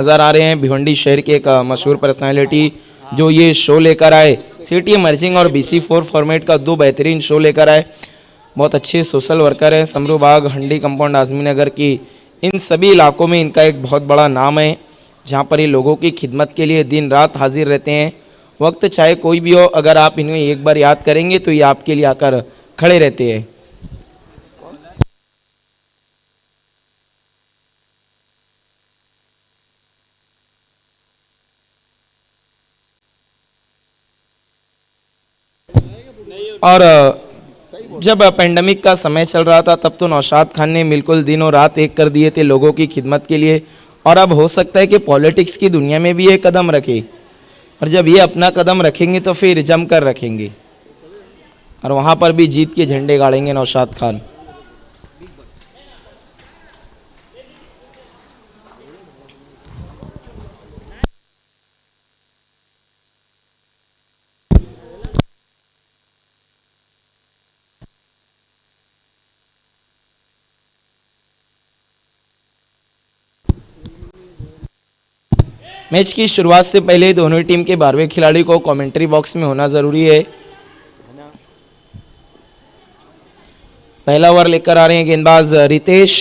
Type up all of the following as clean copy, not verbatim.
नज़र आ रहे हैं भिवंडी शहर के एक मशहूर पर्सनालिटी जो ये शो लेकर आए, सिटी इमर्जिंग और BC4 फॉर्मेट का 2 बेहतरीन शो लेकर आए। बहुत अच्छे सोशल वर्कर हैं। समरू बाग, हंडी कंपाउंड, आज़मी नगर की इन सभी इलाकों में इनका एक बहुत बड़ा नाम है, जहाँ पर ये लोगों की खिदमत के लिए दिन रात हाजिर रहते हैं। वक्त चाहे कोई भी हो, अगर आप इन्हें एक बार याद करेंगे तो ये आपके लिए आकर खड़े रहते हैं। और जब पेंडेमिक का समय चल रहा था तब तो नौशाद खान ने बिल्कुल दिन और रात एक कर दिए थे लोगों की खिदमत के लिए, और अब हो सकता है कि पॉलिटिक्स की दुनिया में भी ये कदम रखे, और जब ये अपना कदम रखेंगे तो फिर जम कर रखेंगे, और वहाँ पर भी जीत के झंडे गाड़ेंगे नौशाद खान। मैच की शुरुआत से पहले दोनों टीम के 12वें खिलाड़ी को कमेंट्री बॉक्स में होना जरूरी है। पहला ओवर लेकर आ रहे हैं गेंदबाज रितेश।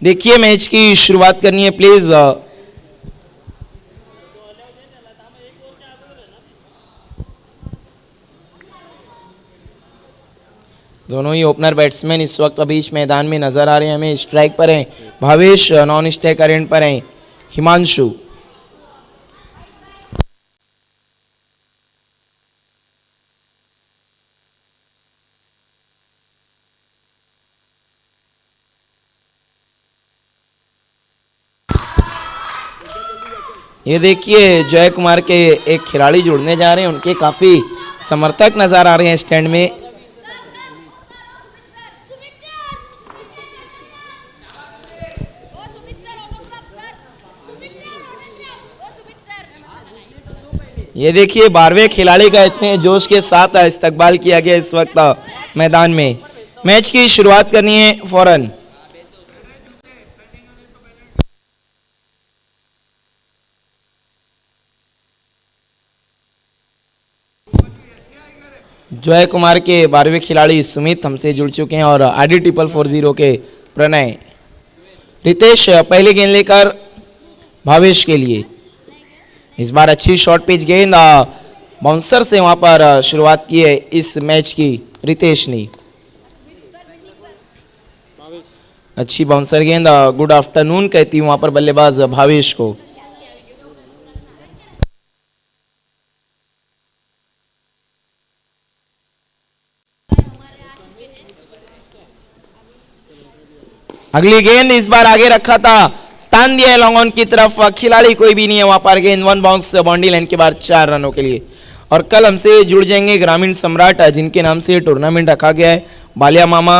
देखिए मैच की शुरुआत करनी है प्लीज। दोनों ही ओपनर बैट्समैन इस वक्त बीच मैदान में नजर आ रहे हैं हमें। स्ट्राइक पर हैं भावेश, नॉन स्ट्राइक एंड पर हैं हिमांशु। ये देखिए जय कुमार के एक खिलाड़ी जुड़ने जा रहे हैं, उनके काफी समर्थक नजर आ रहे हैं स्टैंड में। ये देखिए 12वें खिलाड़ी का इतने जोश के साथ इस्तकबाल किया गया इस वक्त मैदान में। मैच की शुरुआत करनी है फौरन। जय कुमार के 12वें खिलाड़ी सुमित हमसे जुड़ चुके हैं, और ID 440 के प्रणय। रितेश पहले गेंद लेकर भावेश के लिए। इस बार अच्छी शॉर्ट पिच गेंद बाउंसर से वहां पर शुरुआत की है इस मैच की रितेश ने। अच्छी बाउंसर गेंद, गुड आफ्टरनून कहती हूं वहां पर बल्लेबाज भावेश को। अगली गेंद इस बार आगे रखा था, तान दिया लॉन्ग ऑन की तरफ, खिलाड़ी कोई भी नहीं है वहां पर। गेंद 1 बाउंस बाउंड्री लाइन के बाद 4 रनों के लिए। और कल हमसे जुड़ जाएंगे ग्रामीण सम्राट, जिनके नाम से टूर्नामेंट रखा गया है। बालिया मामा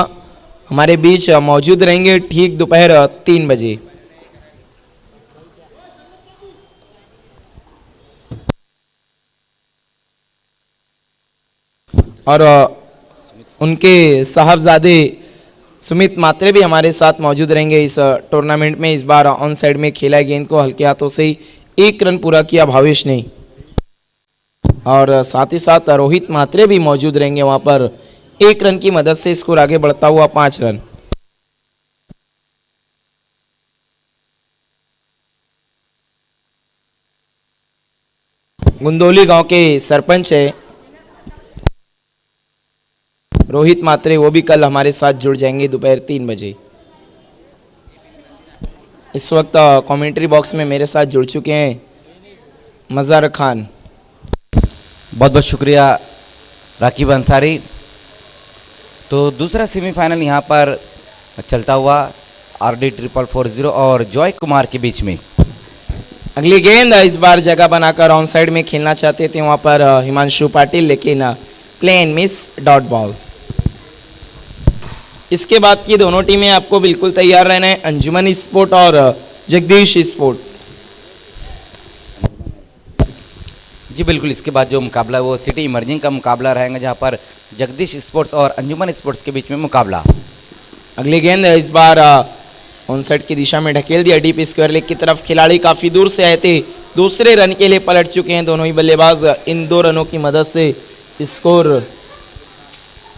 हमारे बीच मौजूद रहेंगे ठीक दोपहर 3 बजे। और उनके साहबजादे सुमित मात्रे भी हमारे साथ मौजूद रहेंगे इस टूर्नामेंट में। इस बार ऑन साइड में खेला गेंद को हल्के हाथों से 1 रन पूरा किया भावेश ने, और साथ ही साथ रोहित मात्रे भी मौजूद रहेंगे वहां पर। 1 रन की मदद से स्कोर आगे बढ़ता हुआ 5 रन। गुंदोली गांव के सरपंच है रोहित मात्रे, वो भी कल हमारे साथ जुड़ जाएंगे दोपहर 3 बजे। इस वक्त कमेंट्री बॉक्स में मेरे साथ जुड़ चुके हैं मज़ार खान। बहुत बहुत शुक्रिया राकीब अंसारी। तो दूसरा सेमीफाइनल यहाँ पर चलता हुआ RD 440 और जॉय कुमार के बीच में। अगली गेंद इस बार जगह बनाकर ऑन साइड में खेलना चाहते थे वहां पर हिमांशु पाटिल, लेकिन प्लेन मिस, डॉट बॉल। इसके बाद की दोनों टीमें आपको बिल्कुल तैयार रहना है, अंजुमन स्पोर्ट और जगदीश स्पोर्ट। जी बिल्कुल, इसके बाद जो मुकाबला है वो सिटी इमर्जिंग का मुकाबला रहेगा, जहां पर जगदीश स्पोर्ट्स और अंजुमन स्पोर्ट्स के बीच में मुकाबला। अगली गेंद इस बार ऑन साइड की दिशा में ढकेल दिया डीप स्क्वायर लेग की तरफ। खिलाड़ी काफ़ी दूर से आए थे, दूसरे रन के लिए पलट चुके हैं दोनों ही बल्लेबाज। इन 2 रनों की मदद से स्कोर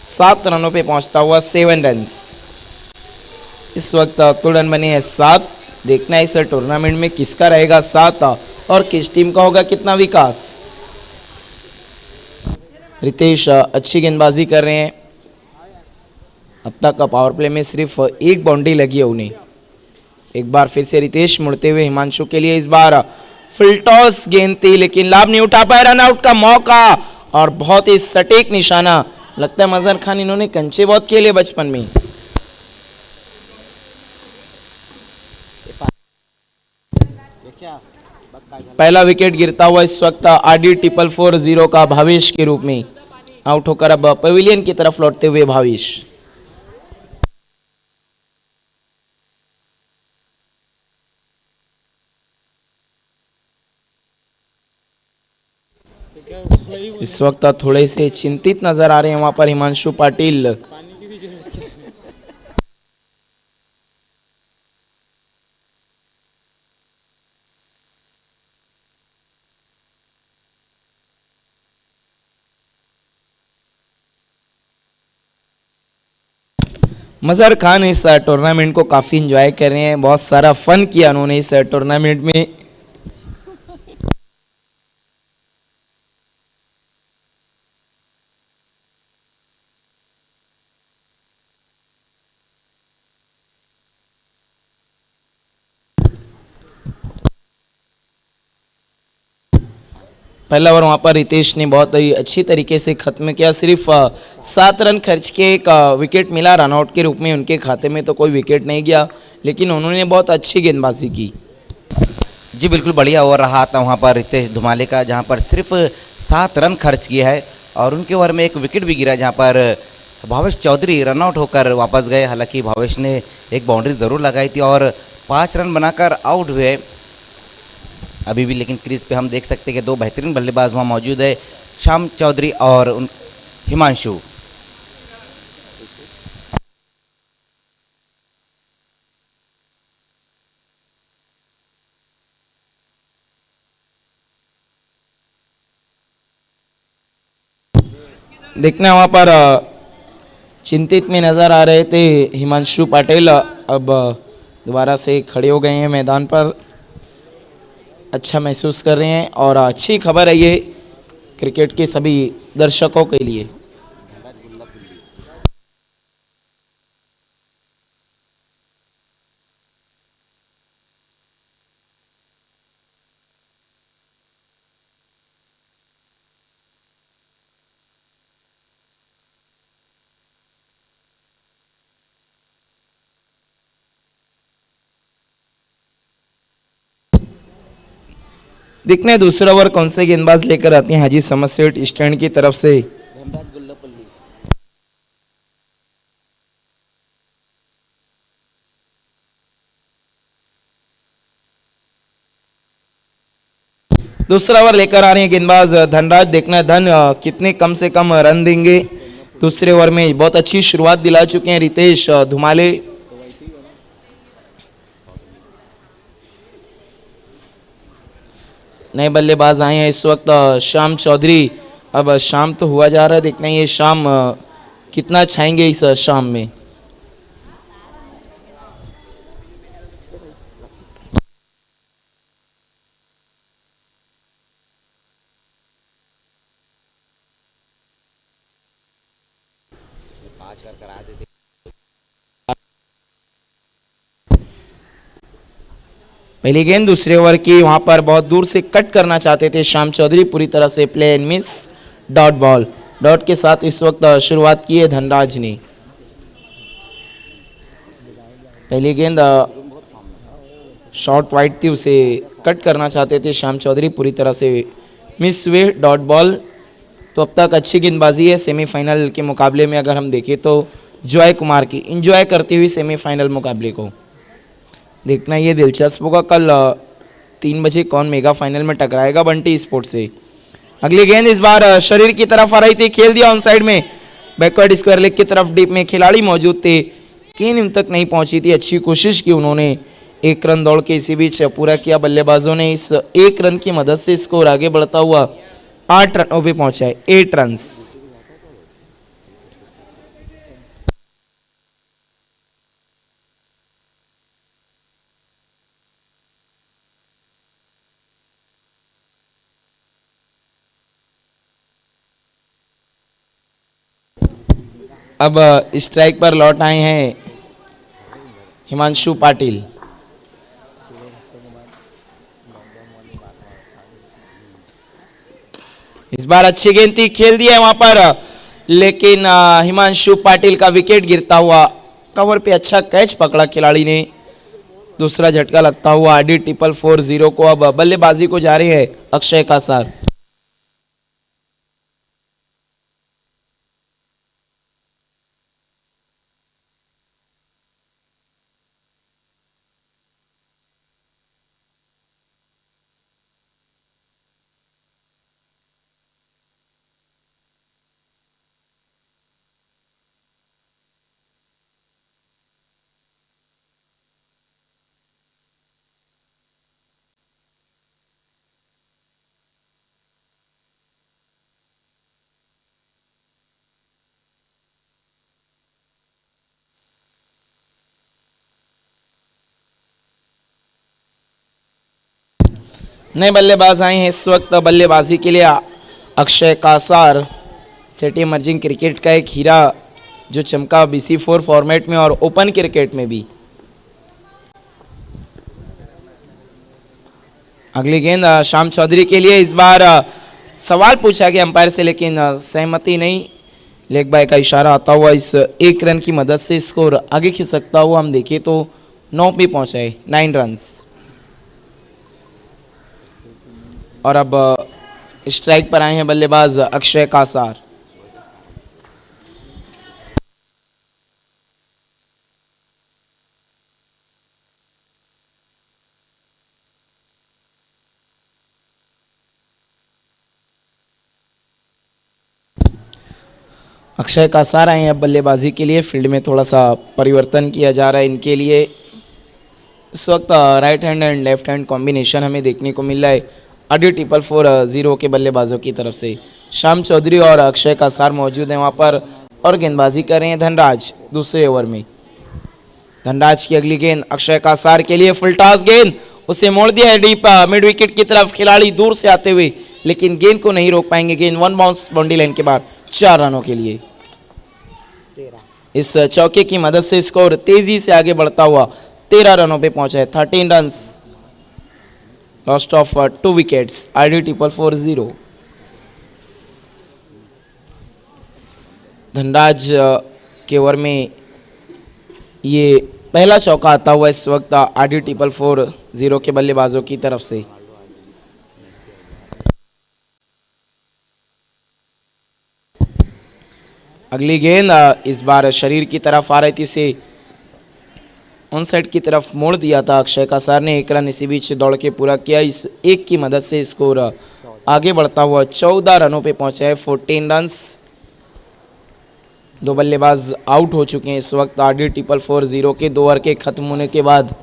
7 रनों पे पहुंचता हुआ 7 रन्स। इस वक्त कुल रन बने हैं 7। देखना है इस टूर्नामेंट में किसका रहेगा 7 और किस टीम का होगा कितना विकास। रितेश अच्छी गेंदबाजी कर रहे हैं। अब तक पावर प्ले में सिर्फ 1 बाउंड्री लगी है उन्हें। एक बार फिर से रितेश मुड़ते हुए हिमांशु के लिए। इस बार फुल टॉस गेंद थी लेकिन लाभ नहीं उठा पाया। रन आउट का मौका और बहुत ही सटीक निशाना। लगता है मजहर खान इन्होंने कंचे बहुत खेले बचपन में। पहला विकेट गिरता हुआ इस वक्त RD 440 का भावेश के रूप में आउट होकर अब पवेलियन की तरफ लौटते हुए भावेश। इस वक्त थोड़े से चिंतित नजर आ रहे हैं वहां पर हिमांशु पाटिल। मजहर खान इस टूर्नामेंट को काफ़ी एंजॉय कर रहे हैं। बहुत सारा फन किया उन्होंने इस टूर्नामेंट में। पहला ओवर वहाँ पर रितेश ने बहुत ही अच्छी तरीके से खत्म किया। सिर्फ 7 रन खर्च के एक विकेट मिला। रनआउट के रूप में उनके खाते में तो कोई विकेट नहीं गया, लेकिन उन्होंने बहुत अच्छी गेंदबाजी की। जी बिल्कुल बढ़िया ओवर रहा था वहाँ पर रितेश धुमाले का, जहाँ पर सिर्फ 7 रन खर्च किया है और उनके ओवर में एक विकेट भी गिरा, जहाँ पर भावेश चौधरी रनआउट होकर वापस गए। हालांकि भावेश ने एक बाउंड्री ज़रूर लगाई थी और 5 रन बनाकर आउट हुए अभी भी। लेकिन क्रीज पे हम देख सकते हैं कि 2 बेहतरीन बल्लेबाज वहाँ मौजूद है, श्याम चौधरी और हिमांशु। देखना वहाँ पर चिंतित में नज़र आ रहे थे हिमांशु पाटिल। अब दोबारा से खड़े हो गए हैं मैदान पर, अच्छा महसूस कर रहे हैं और अच्छी खबर है ये क्रिकेट के सभी दर्शकों के लिए। देखना है दूसरा ओवर कौन से गेंदबाज लेकर आते हैं हाजी समद सेठ स्टैंड की तरफ से। दूसरा ओवर लेकर आ रहे हैं गेंदबाज धनराज। देखना है धन कितने कम से कम रन देंगे। दूसरे ओवर में बहुत अच्छी शुरुआत दिला चुके हैं रितेश धुमाले। नए बल्लेबाज आए हैं इस वक्त श्याम चौधरी। अब शाम तो हुआ जा रहा है, देखना ये शाम कितना छाएंगे इस शाम में। पहली गेंद दूसरे ओवर की, वहां पर बहुत दूर से कट करना चाहते थे श्याम चौधरी, पूरी तरह से play and miss. Dot ball, dot के साथ इस वक्त शुरुआत की है धनराज ने। पहली गेंद शॉर्ट वाइड थी, उसे कट करना चाहते थे श्याम चौधरी, पूरी तरह से मिस हुए। Dot ball. तो अब तक अच्छी गेंदबाजी है सेमीफाइनल के मुकाबले में। अगर हम देखें तो जॉय कुमार की इंजॉय करती हुई सेमीफाइनल मुकाबले को देखना ये दिलचस्प होगा। कल 3 बजे कौन मेगा फाइनल में टकराएगा बंटी स्पोर्ट्स से। अगली गेंद इस बार शरीर की तरफ आ रही थी, खेल दिया ऑन साइड में। बैकवर्ड स्क्वायर लेग की तरफ डीप में खिलाड़ी मौजूद थे, गेंद इन तक नहीं पहुंची थी। अच्छी कोशिश की उन्होंने, एक रन दौड़ के इसी बीच पूरा किया बल्लेबाजों ने। इस एक रन की मदद से स्कोर आगे बढ़ता हुआ 8 रनों पे पहुंचा है, 8 रन्स। अब स्ट्राइक पर लौट आए हैं हिमांशु पाटिल। इस बार अच्छी गेंद थी, खेल दिया है वहां पर, लेकिन हिमांशु पाटिल का विकेट गिरता हुआ। कवर पे अच्छा कैच पकड़ा खिलाड़ी ने, दूसरा झटका लगता हुआ आरडी 440 को। अब बल्लेबाजी को जा रहे हैं अक्षय कासार। नए बल्लेबाज आए हैं इस वक्त बल्लेबाजी के लिए Akshay Kasar. City emerging cricket का एक हीरा जो चमका BC4 फॉर्मेट में और ओपन क्रिकेट में भी। अगली गेंद श्याम चौधरी के लिए। इस बार सवाल पूछा गया अंपायर से, लेकिन सहमति नहीं। लेग बाय का इशारा आता हुआ इस एक रन की मदद से स्कोर आगे खिसकता हुआ हम देखें तो 9 पे पहुंचा है, 9 रन्स। और अब स्ट्राइक पर आए हैं बल्लेबाज अक्षय कासार। अक्षय कासार आए हैं अब बल्लेबाजी के लिए। फील्ड में थोड़ा सा परिवर्तन किया जा रहा है इनके लिए। इस वक्त right hand and left hand combination हमें देखने को मिल रहा है आरडी 440 के बल्लेबाजों की तरफ से। श्याम चौधरी और अक्षय कासार मौजूद हैं वहाँ पर और गेंदबाजी कर रहे हैं धनराज दूसरे ओवर में। धनराज की अगली गेंद अक्षय कासार के लिए, फुल टॉस गेंद, उसे मोड़ दिया है डीप मिड विकेट की तरफ। खिलाड़ी दूर से आते हुए, लेकिन गेंद को नहीं रोक पाएंगे। गेंद वन बाउंस बाउंड्री लाइन के बाद 4 रनों के लिए। इस चौके की मदद से स्कोर तेजी से आगे बढ़ता हुआ 13 रनों पे पहुंचा है, 13 runs. Lost of 2 wickets RD 440। Dhanraj के ओवर में ये पहला चौका आता हुआ इस वक्त आरडी 440 के बल्लेबाजों की तरफ से। अगली गेंद इस बार शरीर की तरफ आ रही थी, उसे ऑन साइड की तरफ मोड़ दिया था अक्षय कासार ने। 1 रन इसी बीच दौड़ के पूरा किया। इस एक की मदद से स्कोर आगे बढ़ता हुआ 14 रनों पे पहुंचा है, 14 रन्स। 2 बल्लेबाज आउट हो चुके हैं इस वक्त आरडी 440 के 2 ओवर के खत्म होने के बाद।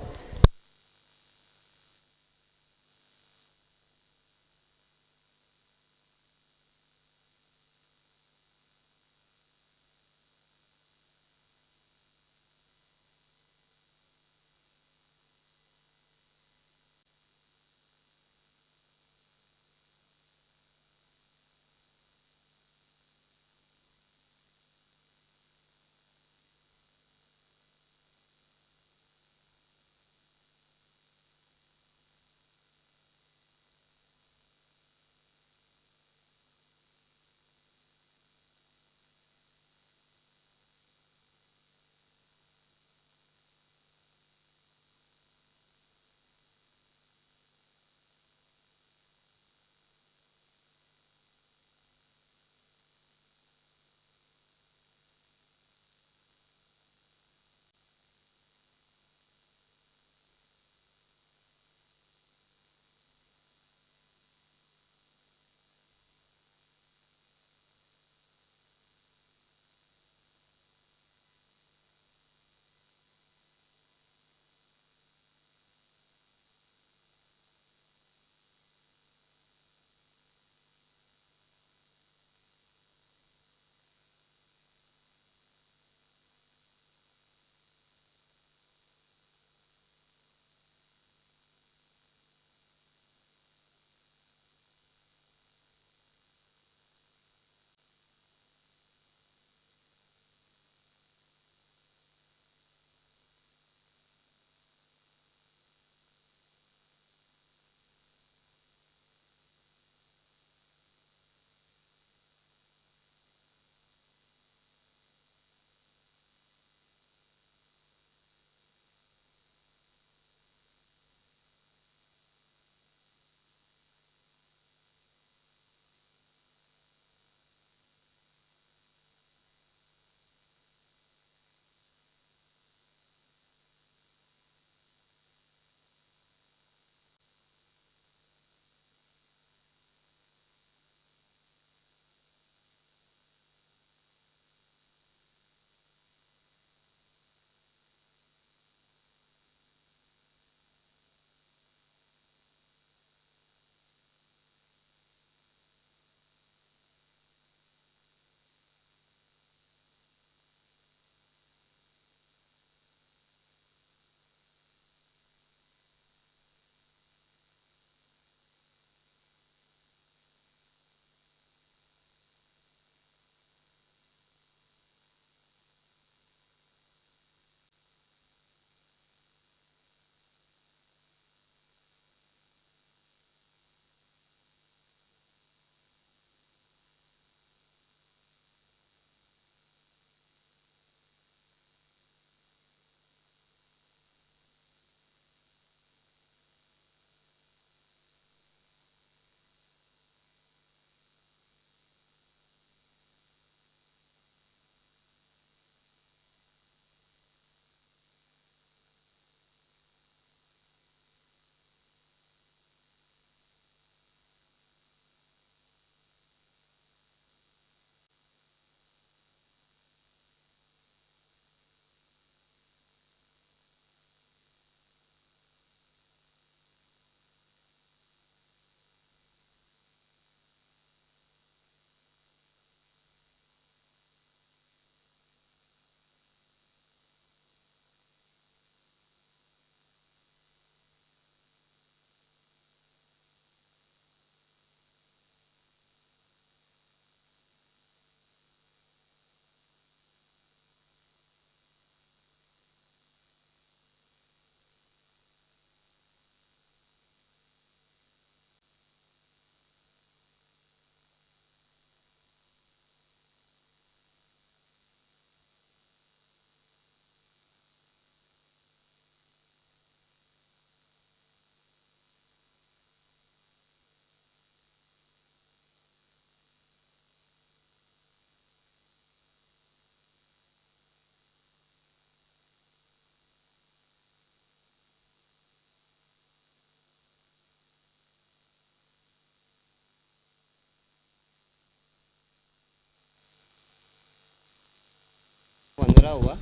15 हुआ।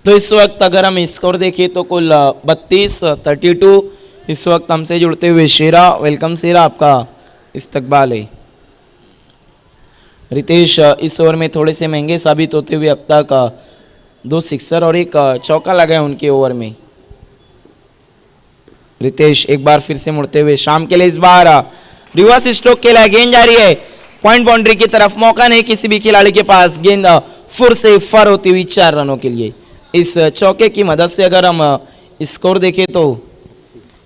तो इस वक्त अगर हम स्कोर देखें तो कुल 32-32। इस वक्त हमसे जुड़ते हुए शेरा, वेलकम शेरा, आपका इस्तकबाल है। रितेश इस ओवर में थोड़े से महंगे साबित होते हुए अब तक 2 सिक्सर और एक चौका लगा है उनके ओवर में। रितेश एक बार फिर से मुड़ते हुए शाम के लिए इस बार रिवर्स स्ट्रोक के लिए गेंद जा रही है पॉइंट बाउंड्री की तरफ। मौका नहीं किसी भी खिलाड़ी के पास, गेंद फुर से फर होती हुई 4 रनों के लिए। इस चौके की मदद से अगर हम स्कोर देखें तो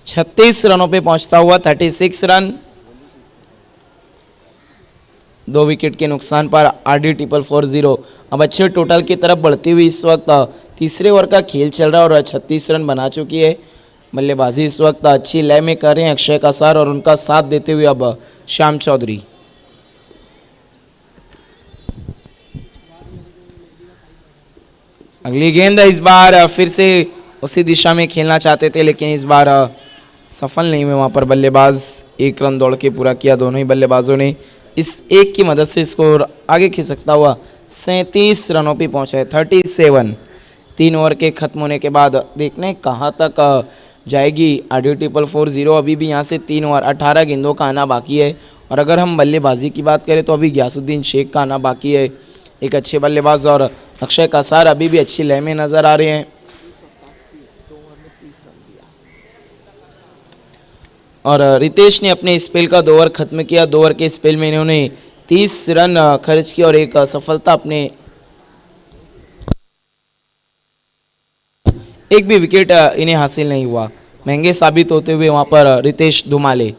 36 रनों पे पहुंचता हुआ 36 रन। 2 विकेट के नुकसान पर RD440 अब अच्छे टोटल की तरफ बढ़ती हुई इस वक्त तीसरे ओवर का खेल चल रहा है और 36 रन बना चुकी है। बल्लेबाजी इस वक्त अच्छी लय में कर रहे हैं अक्षय कासार और उनका साथ देते हुए अब श्याम चौधरी। अगली गेंद इस बार फिर से उसी दिशा में खेलना चाहते थे लेकिन इस बार सफल नहीं हुए। वहाँ पर बल्लेबाज 1 रन दौड़ के पूरा किया। दोनों ही बल्लेबाजों ने इस एक की मदद से स्कोर आगे खिसकता हुआ 37 रनों पे पहुँचा है। 37। 3 ओवर के खत्म होने के बाद देखने कहाँ तक जाएगी RD440। अभी भी यहाँ से 3 ओवर 18 गेंदों का आना बाकी है। और अगर हम बल्लेबाजी की बात करें तो अभी गयासुद्दीन शेख का आना बाकी है, एक अच्छे बल्लेबाज, और अक्षय कासार अभी भी अच्छी लय में नजर आ रहे हैं। और रितेश ने अपने स्पेल का 2 ओवर खत्म किया। 2 ओवर के स्पेल में इन्होंने 30 रन खर्च किए और एक सफलता अपने एक भी विकेट इन्हें हासिल नहीं हुआ। महंगे साबित होते हुए वहां पर रितेश धुमाले।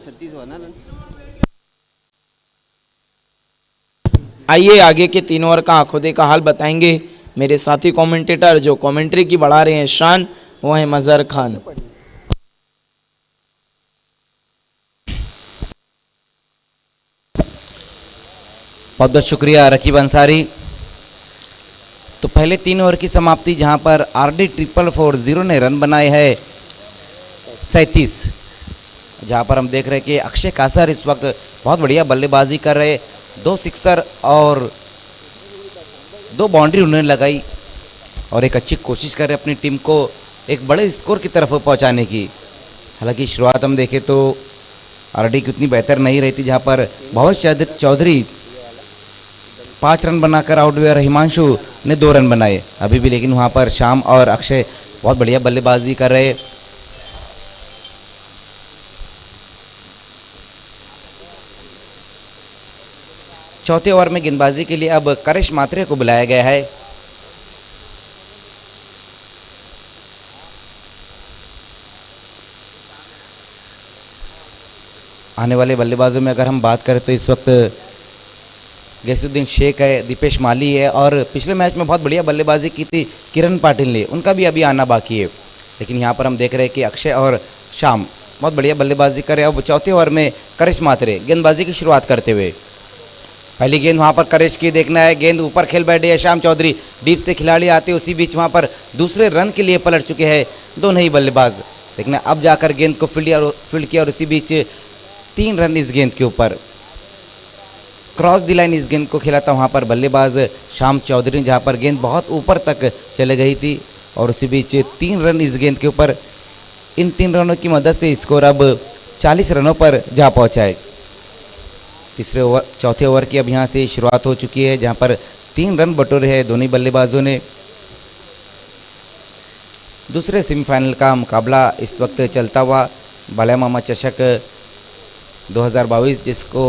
आइए आगे के 3 ओवर का आंखों देखा हाल बताएंगे मेरे साथी कमेंटेटर जो कमेंट्री की बढ़ा रहे हैं शान, वो है मजहर खान। बहुत बहुत शुक्रिया रकीब अंसारी। तो पहले 3 ओवर की समाप्ति जहां पर RD440 ने रन बनाए हैं 37, जहां पर हम देख रहे हैं कि अक्षय कासार इस वक्त बहुत बढ़िया बल्लेबाजी कर रहे। 2 सिक्सर और 2 बाउंड्री उन्होंने लगाई और एक अच्छी कोशिश कर रहे अपनी टीम को एक बड़े स्कोर की तरफ पहुंचाने की। हालांकि शुरुआत हम देखें तो RD की उतनी बेहतर नहीं रही थी, जहां पर भवेश चौधरी 5 रन बनाकर आउट हुए और हिमांशु ने 2 रन बनाए अभी भी। लेकिन वहाँ पर श्याम और अक्षय बहुत बढ़िया बल्लेबाजी कर रहे। चौथे ओवर में गेंदबाजी के लिए अब करिश मात्रे को बुलाया गया है। आने वाले बल्लेबाजों में अगर हम बात करें तो इस वक्त गयासुद्दीन शेख है, दीपेश माली है और पिछले मैच में बहुत बढ़िया बल्लेबाजी की थी किरण पाटिल ने, उनका भी अभी आना बाकी है। लेकिन यहाँ पर हम देख रहे हैं कि अक्षय और श्याम बहुत बढ़िया बल्लेबाजी कर रहे हैं। अब चौथे ओवर में करिश मात्रे गेंदबाजी की शुरुआत करते हुए, पहली गेंद वहाँ पर करिश की देखना है, गेंद ऊपर खेल बैठे है श्याम चौधरी, डीप से खिलाड़ी आते उसी बीच वहाँ पर दूसरे रन के लिए पलट चुके हैं दोनों ही बल्लेबाज। देखना अब जाकर गेंद को फील्ड किया और उसी बीच 3 रन इस गेंद के ऊपर। क्रॉस द लाइन इस गेंद को खेला था वहाँ पर बल्लेबाज श्याम चौधरी, जहाँ पर गेंद बहुत ऊपर तक चले गई थी और उसी बीच 3 रन इस गेंद के ऊपर। इन 3 रनों की मदद से स्कोर अब 40 रनों पर जा पहुँचा है। चौथे ओवर की अब यहाँ से शुरुआत हो चुकी है, जहाँ पर 3 रन बटोरे हैं दोनों बल्लेबाजों ने। दूसरे सेमीफाइनल का मुकाबला इस वक्त चलता हुआ बाला मामा चषक 2022, जिसको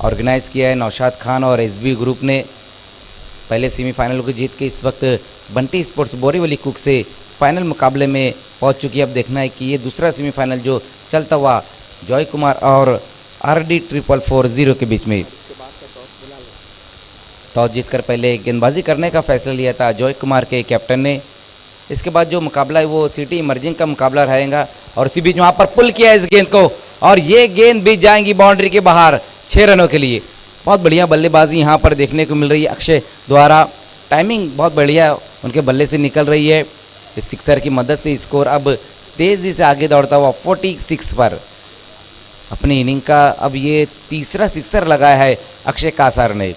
ऑर्गेनाइज़ किया है नौशाद खान और SB ग्रुप ने। पहले सेमीफाइनल को जीत के इस वक्त बंटी स्पोर्ट्स बोरीवली कुक से फाइनल मुकाबले में पहुंच चुकी है। अब देखना है कि ये दूसरा सेमीफाइनल जो चलता हुआ जॉय कुमार और RD440 के बीच में, टॉस जीतकर पहले गेंदबाजी करने का फैसला लिया था जॉय कुमार के कैप्टन ने। इसके बाद जो मुकाबला है वो सिटी इमर्जिंग का मुकाबला रहेगा और इसी बीच वहाँ पर पुल किया इस गेंद को और ये गेंद भी जाएंगी बाउंड्री के बाहर 6 रनों के लिए। बहुत बढ़िया बल्लेबाजी यहाँ पर देखने को मिल रही है अक्षय द्वारा, टाइमिंग बहुत बढ़िया उनके बल्ले से निकल रही है। इस सिक्सर की मदद से स्कोर अब तेज़ी से आगे दौड़ता हुआ 46 पर अपनी इनिंग का अब ये तीसरा सिक्सर लगाया है अक्षय कासार ने।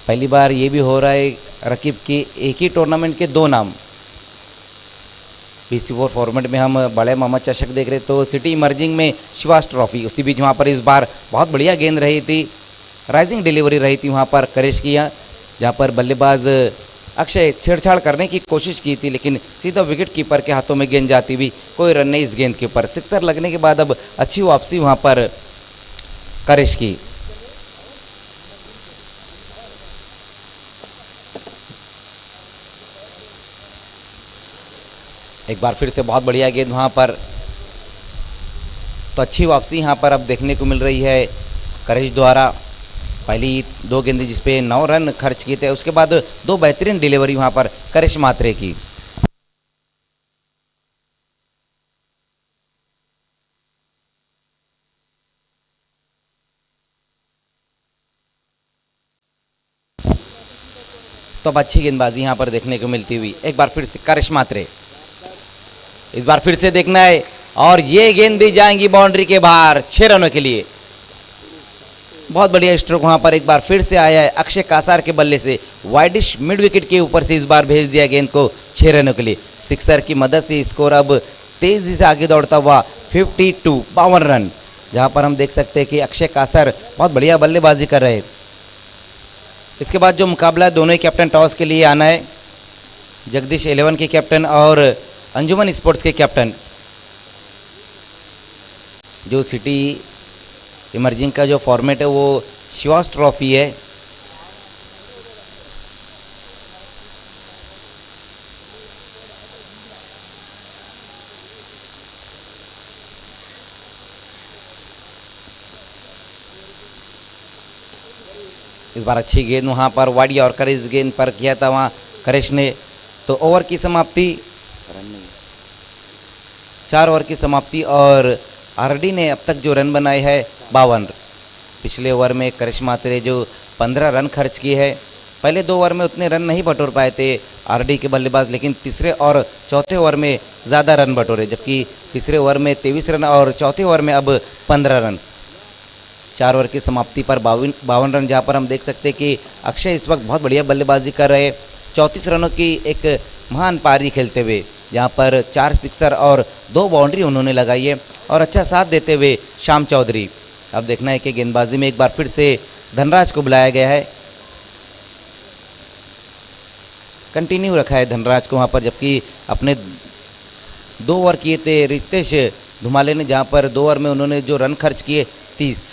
पहली बार ये भी हो रहा है रकीब की एक ही टूर्नामेंट के दो नाम। BC4 फॉर्मेट में हम बड़े मोहम्मद चषक देख रहे तो सिटी इमर्जिंग में शिवाश ट्रॉफी, उसी बीच वहाँ पर इस बार बहुत बढ़िया गेंद रही थी, राइजिंग डिलीवरी रही थी वहाँ पर करेश की, जहाँ पर बल्लेबाज अक्षय छेड़छाड़ करने की कोशिश की थी लेकिन सीधा विकेट कीपर के हाथों में गेंद जाती भी, कोई रन नहीं इस गेंद के ऊपर। सिक्सर लगने के बाद अब अच्छी वापसी वहाँ पर करेश की। एक बार फिर से बहुत बढ़िया गेंद वहाँ पर, तो अच्छी वापसी यहाँ पर अब देखने को मिल रही है करेश द्वारा। पहली दो गेंदें जिसपे 9 रन खर्च किए थे, उसके बाद दो बेहतरीन डिलीवरी वहाँ पर करेश मात्रे की। तो अब अच्छी गेंदबाजी यहाँ पर देखने को मिलती हुई। एक बार फिर से करेश मात्रे, इस बार फिर से देखना है और ये गेंद भी जाएंगी बाउंड्री के बाहर 6 रनों के लिए। बहुत बढ़िया स्ट्रोक वहां पर एक बार फिर से आया है अक्षय कासार के बल्ले से, वाइडिश मिड विकेट के ऊपर से इस बार भेज दिया गेंद को 6 रनों के लिए। सिक्सर की मदद से स्कोर अब तेजी से आगे दौड़ता हुआ 52 रन, जहां पर हम देख सकते हैं कि अक्षय कासार बहुत बढ़िया बल्लेबाजी कर रहे हैं। इसके बाद जो मुकाबला है दोनों ही कैप्टन टॉस के लिए आना है, जगदीश 11 के कैप्टन और अंजुमन स्पोर्ट्स के कैप्टन। जो सिटी इमर्जिंग का जो फॉर्मेट है वो शिवाश ट्रॉफी है। इस बार अच्छी गेंद वहाँ पर वाइड यॉर्कर इस गेंद पर किया था वहाँ करेश ने। तो ओवर की समाप्ति 4 ओवर की समाप्ति और आरडी ने अब तक जो रन बनाए हैं 52। पिछले ओवर में करिश्मा मात्रे जो 15 रन खर्च किए हैं, पहले 2 ओवर में उतने रन नहीं बटोर पाए थे आरडी के बल्लेबाज, लेकिन तीसरे और चौथे ओवर में ज़्यादा रन बटोरे, जबकि तीसरे ओवर में 23 रन और चौथे ओवर में अब 15 रन। 4 ओवर की समाप्ति पर 52 रन, जहाँ पर हम देख सकते हैं कि अक्षय इस वक्त बहुत बढ़िया बल्लेबाजी कर रहे, 34 रनों की एक महान पारी खेलते हुए, जहाँ पर 4 सिक्सर और 2 बाउंड्री उन्होंने लगाई है और अच्छा साथ देते हुए श्याम चौधरी। अब देखना है कि गेंदबाजी में एक बार फिर से धनराज को बुलाया गया है, कंटिन्यू रखा है धनराज को वहाँ पर, जबकि अपने 2 ओवर किए थे रितेश धुमाले ने, जहाँ पर 2 ओवर में उन्होंने जो रन खर्च किए 30।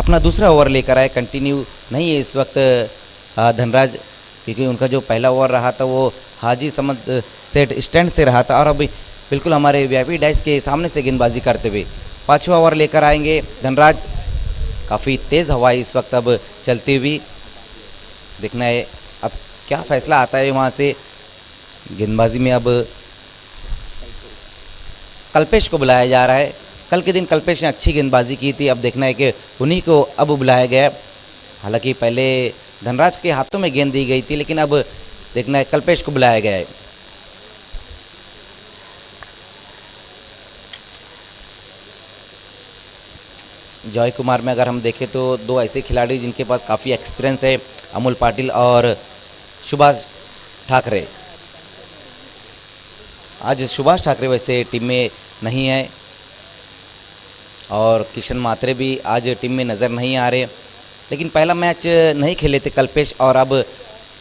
अपना दूसरा ओवर लेकर आए, कंटिन्यू नहीं है इस वक्त धनराज, क्योंकि उनका जो पहला ओवर रहा था वो हाजी समद सेट स्टैंड से रहा था और अभी बिल्कुल हमारे वीआईपी डाइस के सामने से गेंदबाजी करते हुए 5वां ओवर लेकर आएंगे धनराज। काफ़ी तेज़ हवा इस वक्त अब चलती हुई, देखना है अब क्या फैसला आता है वहाँ से। गेंदबाजी में अब कल्पेश को बुलाया जा रहा है। कल के दिन कल्पेश ने अच्छी गेंदबाजी की थी, अब देखना है कि उन्हीं को अब बुलाया गया। हालांकि पहले धनराज के हाथों में गेंद दी गई थी, लेकिन अब देखना है कल्पेश को बुलाया गया है। जॉय कुमार में अगर हम देखें तो 2 ऐसे खिलाड़ी जिनके पास काफ़ी एक्सपीरियंस है, अमोल पाटिल और सुभाष ठाकरे। आज सुभाष ठाकरे वैसे टीम में नहीं है और किशन मात्रे भी आज टीम में नज़र नहीं आ रहे, लेकिन पहला मैच नहीं खेले थे कल्पेश और अब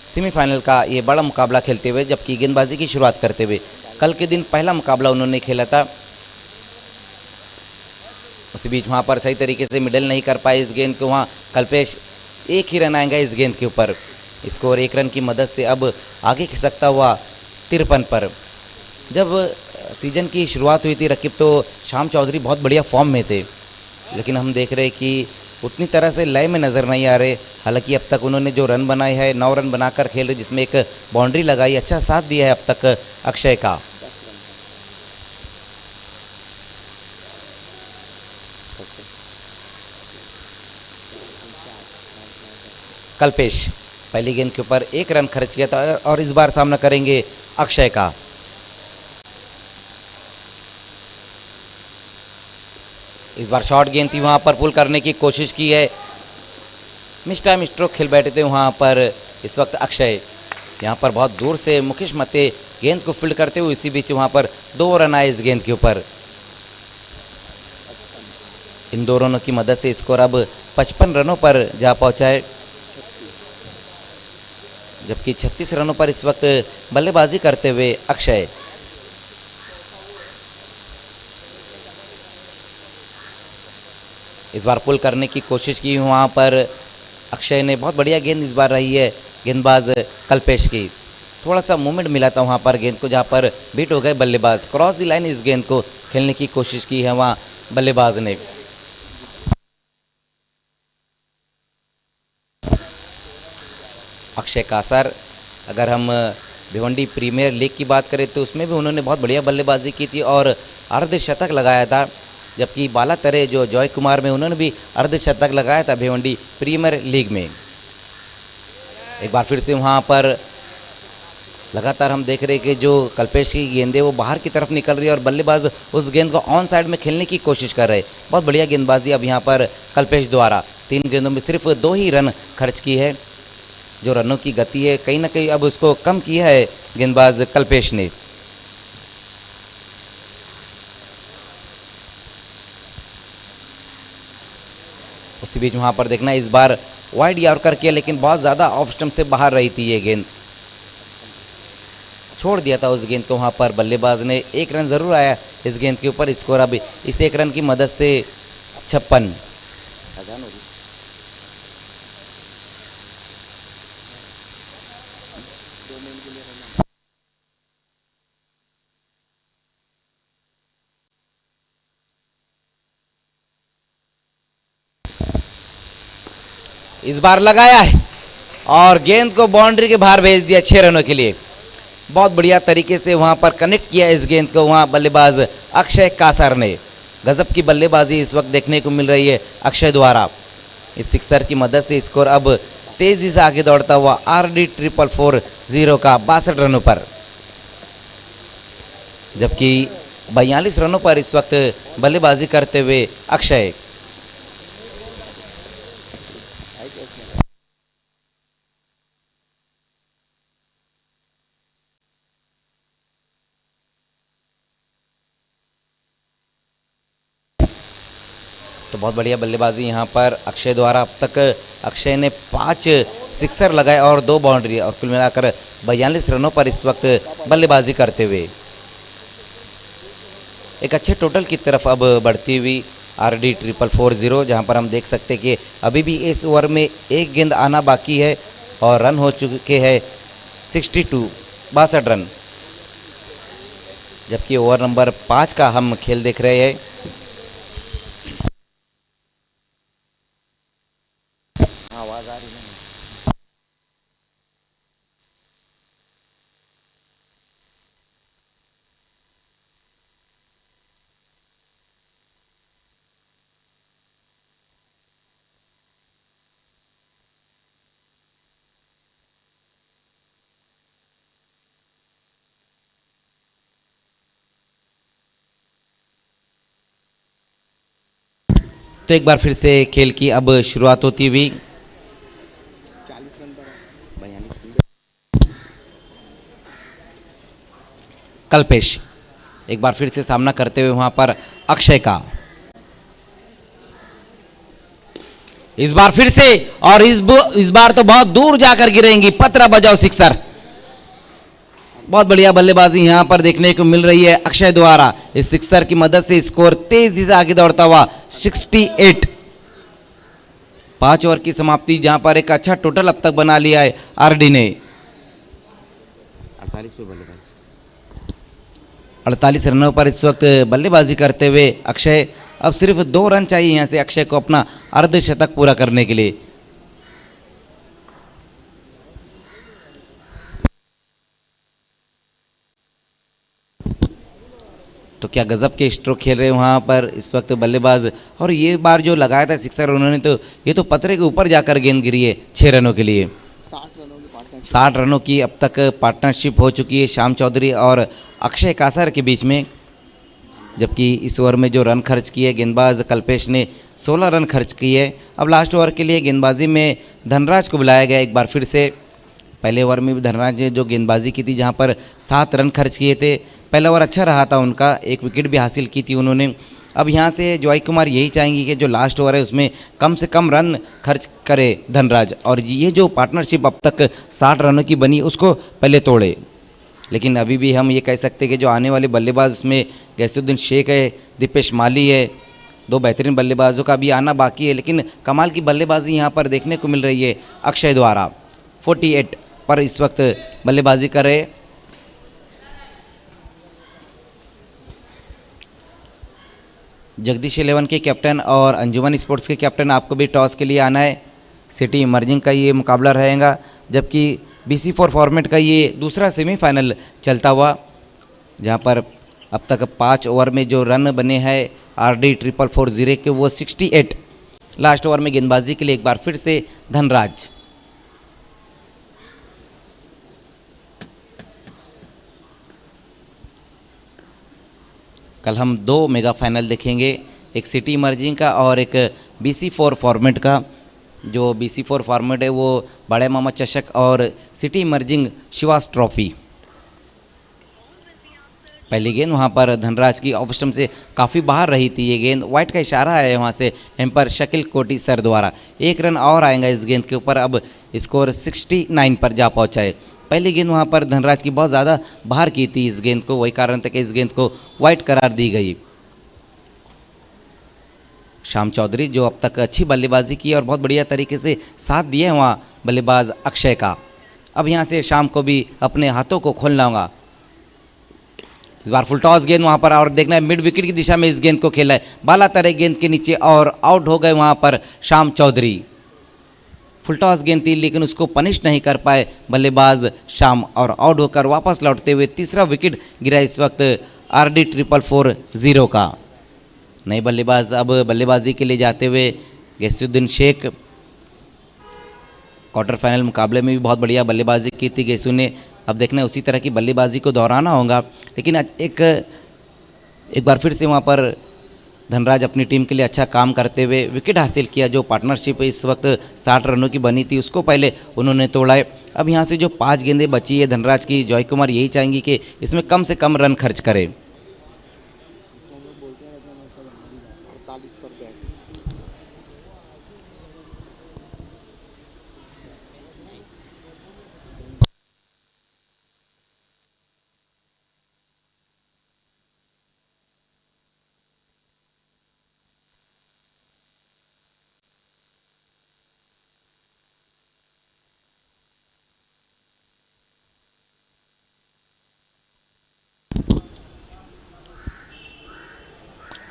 सेमीफाइनल का ये बड़ा मुकाबला खेलते हुए, जबकि गेंदबाजी की शुरुआत करते हुए कल के दिन पहला मुकाबला उन्होंने खेला था। उसी बीच वहाँ पर सही तरीके से मिडल नहीं कर पाए इस गेंद को, वहाँ कल्पेश 1 ही रन आएगा इस गेंद के ऊपर। स्कोर 1 रन की मदद से अब आगे खिसकता हुआ 53 पर। जब सीजन की शुरुआत हुई थी रकीब तो श्याम चौधरी बहुत बढ़िया फॉर्म में थे, लेकिन हम देख रहे हैं कि उतनी तरह से लय में नज़र नहीं आ रहे। हालांकि अब तक उन्होंने जो रन बनाए है 9 रन बनाकर खेल रहे, जिसमें एक बाउंड्री लगाई, अच्छा साथ दिया है अब तक अक्षय का। कल्पेश पहली गेंद के ऊपर 1 रन खर्च किया था और इस बार सामना करेंगे अक्षय का। इस बार शॉर्ट गेंद थी, वहां पर पुल करने की कोशिश की है, मिस टाइम स्ट्रोक खेल बैठे थे वहां पर इस वक्त अक्षय। यहां पर बहुत दूर से मुकेश मते गेंद को फील्ड करते हुए इसी बीच वहां पर 2 रन आए इस गेंद के ऊपर। इन 2 रनों की मदद से स्कोर अब 55 रनों पर जा पहुंचा है, जबकि 36 रनों पर इस वक्त बल्लेबाजी करते हुए अक्षय। इस बार पुल करने की कोशिश की, वहां पर अक्षय ने बहुत बढ़िया गेंद इस बार रही है गेंदबाज कल्पेश की। थोड़ा सा मूवमेंट मिला था वहां पर गेंद को, जहां पर बीट हो गए बल्लेबाज। क्रॉस द लाइन इस गेंद को खेलने की कोशिश की है वहां बल्लेबाज ने। अक्षय कासर, अगर हम भिवंडी प्रीमियर लीग की बात करें तो उसमें भी उन्होंने बहुत बढ़िया बल्लेबाजी की थी और अर्धशतक लगाया था, जबकि बालातरे जो जॉय कुमार में उन्होंने भी अर्धशतक लगाया था भिवंडी प्रीमियर लीग में। एक बार फिर से वहाँ पर लगातार हम देख रहे हैं कि जो कल्पेश की गेंदें वो बाहर की तरफ निकल रही है और बल्लेबाज उस गेंद को ऑन साइड में खेलने की कोशिश कर रहे हैं। बहुत बढ़िया गेंदबाजी अब यहाँ पर कल्पेश द्वारा। 3 गेंदों में सिर्फ 2 ही रन खर्च की है। जो रनों की गति है कहीं ना कहीं अब उसको कम किया है गेंदबाज कल्पेश ने। उसी बीच वहां पर देखना, इस बार वाइड यॉर्कर किया लेकिन बहुत ज़्यादा ऑफ स्टंप से बाहर रही थी ये गेंद, छोड़ दिया था उस गेंद को वहां पर बल्लेबाज ने। 1 रन ज़रूर आया इस गेंद के ऊपर। स्कोर अब इस 1 रन की मदद से 56। इस बार लगाया है और गेंद को बाउंड्री के बाहर भेज दिया 6 रनों के लिए। बहुत बढ़िया तरीके से वहां पर कनेक्ट किया इस गेंद को वहां बल्लेबाज अक्षय कासर ने। गजब की बल्लेबाजी इस वक्त देखने को मिल रही है अक्षय द्वारा। इस सिक्सर की मदद से स्कोर अब तेजी से आगे दौड़ता हुआ RD 440 का 62 रनों पर, जबकि 42 रनों पर इस वक्त बल्लेबाजी करते हुए अक्षय। तो बहुत बढ़िया बल्लेबाजी यहाँ पर अक्षय द्वारा। अब तक अक्षय ने 5 सिक्सर लगाए और 2 बाउंड्री, और कुल मिलाकर 42 रनों पर इस वक्त बल्लेबाजी करते हुए एक अच्छे टोटल की तरफ अब बढ़ती हुई RD 440, जहाँ पर हम देख सकते हैं कि अभी भी इस ओवर में 1 गेंद आना बाकी है और रन हो चुके हैं 62 रन, जबकि ओवर नंबर 5 का हम खेल देख रहे हैं। आवाज आ रही है। तो एक बार फिर से खेल की अब शुरुआत होती हुई। कल्पेश एक बार फिर से सामना करते हुए वहां पर अक्षय का। इस बार फिर से, और इस बार तो बहुत दूर जाकर गिरेंगी, पतरा बजाओ सिक्सर। बहुत बढ़िया बल्लेबाजी यहां पर देखने को मिल रही है अक्षय द्वारा। इस सिक्सर की मदद से स्कोर तेजी से आगे दौड़ता हुआ 68। 5 ओवर की समाप्ति, जहां पर एक अच्छा टोटल अब तक बना लिया है RD ने। 48 पे बल्लेबाजी, 48 रनों पर इस वक्त बल्लेबाजी करते हुए अक्षय। अब सिर्फ 2 रन चाहिए यहां से अक्षय को अपना अर्धशतक पूरा करने के लिए। तो क्या गज़ब के स्ट्रोक खेल रहे हैं वहाँ पर इस वक्त बल्लेबाज। और ये बार जो लगाया था सिक्सर उन्होंने, तो ये तो पतरे के ऊपर जाकर गेंद गिरी है 6 रनों के लिए। 60 रनों की अब तक पार्टनरशिप हो चुकी है श्याम चौधरी और अक्षय कासर के बीच में। जबकि इस ओवर में जो रन खर्च किए गेंदबाज कल्पेश ने 16 रन खर्च किए। अब लास्ट ओवर के लिए गेंदबाजी में धनराज को बुलाया गया एक बार फिर से। पहले ओवर में भी धनराज ने जो गेंदबाजी की थी जहां पर 7 रन खर्च किए थे, पहला ओवर अच्छा रहा था उनका, एक विकेट भी हासिल की थी उन्होंने। अब यहां से जॉय कुमार यही चाहेंगे कि जो लास्ट ओवर है उसमें कम से कम रन खर्च करे धनराज, और ये जो पार्टनरशिप अब तक 60 रनों की बनी उसको पहले तोड़े। लेकिन अभी भी हम ये कह सकते हैं कि जो आने वाले बल्लेबाज उसमें गैसुद्दीन शेख है, दीपेश माली है, 2 बेहतरीन बल्लेबाजों का भी आना बाकी है। लेकिन कमाल की बल्लेबाजी यहाँ पर देखने को मिल रही है अक्षय द्वारा। 48 पर इस वक्त बल्लेबाजी कर रहे। जगदीश 11 के कैप्टन और अंजुमन स्पोर्ट्स के कैप्टन आपको भी टॉस के लिए आना है। सिटी इमर्जिंग का ये मुकाबला रहेगा, जबकि BC4 फॉर्मेट का ये दूसरा सेमीफाइनल चलता हुआ, जहां पर अब तक 5 ओवर में जो रन बने हैं RD 440 के वो 68। लास्ट ओवर में गेंदबाजी के लिए एक बार फिर से धनराज। कल हम 2 मेगा फाइनल देखेंगे, एक सिटी इमर्जिंग का और एक BC4 फॉर्मेट का। जो BC4 फॉर्मेट है वो बड़े मोहम्मद चषक और सिटी इमर्जिंग शिवास ट्रॉफी। पहली गेंद वहाँ पर धनराज की ऑफ स्टंप से काफ़ी बाहर रही थी ये गेंद, वाइट का इशारा है वहाँ से एम्पायर शकील कोटी सर द्वारा। 1 रन और आएगा इस गेंद के ऊपर, अब स्कोर 69 पर जा पहुँचा है। पहली गेंद वहाँ पर धनराज की बहुत ज़्यादा बाहर की थी इस गेंद को, वही कारण था कि इस गेंद को वाइट करार दी गई। श्याम चौधरी जो अब तक अच्छी बल्लेबाजी की और बहुत बढ़िया तरीके से साथ दिए हैं वहाँ बल्लेबाज अक्षय का। अब यहाँ से शाम को भी अपने हाथों को खोलना होगा। इस बार फुल टॉस गेंद वहाँ पर, और देखना है मिड विकेट की दिशा में इस गेंद को खेला है, बाला तरह गेंद के नीचे और आउट हो गए वहाँ पर श्याम चौधरी। फुल टॉस गेंद थी लेकिन उसको पनिश नहीं कर पाए बल्लेबाज शाम, और आउट होकर वापस लौटते हुए तीसरा विकेट गिरा इस वक्त RD 440 का। नए बल्लेबाज अब बल्लेबाजी के लिए जाते हुए गैसुद्दीन शेख। क्वार्टर फाइनल मुकाबले में भी बहुत बढ़िया बल्लेबाजी की थी गैसू ने। अब देखना है उसी तरह की बल्लेबाजी को दोहराना होगा। लेकिन एक बार फिर से वहाँ पर धनराज अपनी टीम के लिए अच्छा काम करते हुए विकेट हासिल किया। जो पार्टनरशिप इस वक्त 60 रनों की बनी थी उसको पहले उन्होंने तोड़ा है। अब यहाँ से जो 5 गेंदें बची है धनराज की, जॉय कुमार यही चाहेंगी कि इसमें कम से कम रन खर्च करें।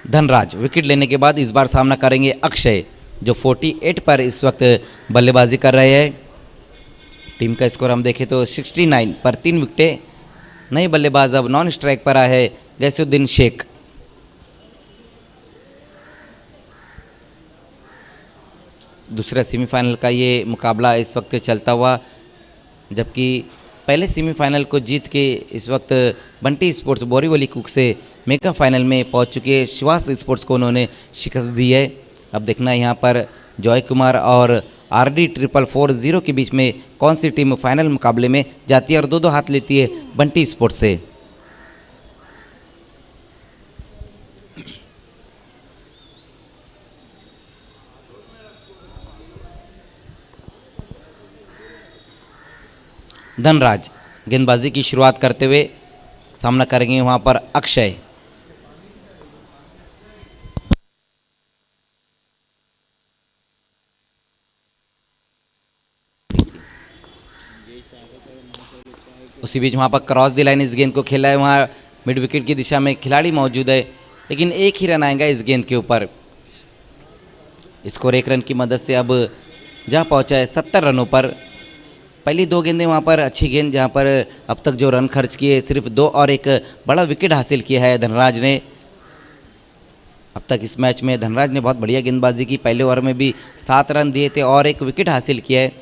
धनराज विकेट लेने के बाद इस बार सामना करेंगे अक्षय, जो 48 पर इस वक्त बल्लेबाजी कर रहे हैं। टीम का स्कोर हम देखें तो 69 पर 3 विकेटें। नए बल्लेबाज अब नॉन स्ट्राइक पर आए हैं गैसुद्दीन शेख। दूसरा सेमीफाइनल का ये मुकाबला इस वक्त चलता हुआ, जबकि पहले सेमीफाइनल को जीत के इस वक्त बंटी स्पोर्ट्स बोरीवली कुक से मेगा फाइनल में पहुंच चुके शिवास स्पोर्ट्स को उन्होंने शिकस्त दी है। अब देखना है यहाँ पर जॉय कुमार और RD 440 के बीच में कौन सी टीम फाइनल मुकाबले में जाती है और 2-2 हाथ लेती है बंटी स्पोर्ट्स से। धनराज गेंदबाजी की शुरुआत करते हुए सामना करेंगे वहां पर अक्षय। उसी बीच वहां पर क्रॉस द लाइन इस गेंद को खेला है, वहां मिड विकेट की दिशा में खिलाड़ी मौजूद है, लेकिन एक ही रन आएगा इस गेंद के ऊपर। स्कोर 1 रन की मदद से अब जा पहुंचा है 70 रनों पर। पहली 2 गेंदें वहाँ पर अच्छी गेंद, जहाँ पर अब तक जो रन खर्च किए सिर्फ 2 और एक बड़ा विकेट हासिल किया है धनराज ने। अब तक इस मैच में धनराज ने बहुत बढ़िया गेंदबाजी की, पहले ओवर में भी 7 रन दिए थे और एक विकेट हासिल किया है,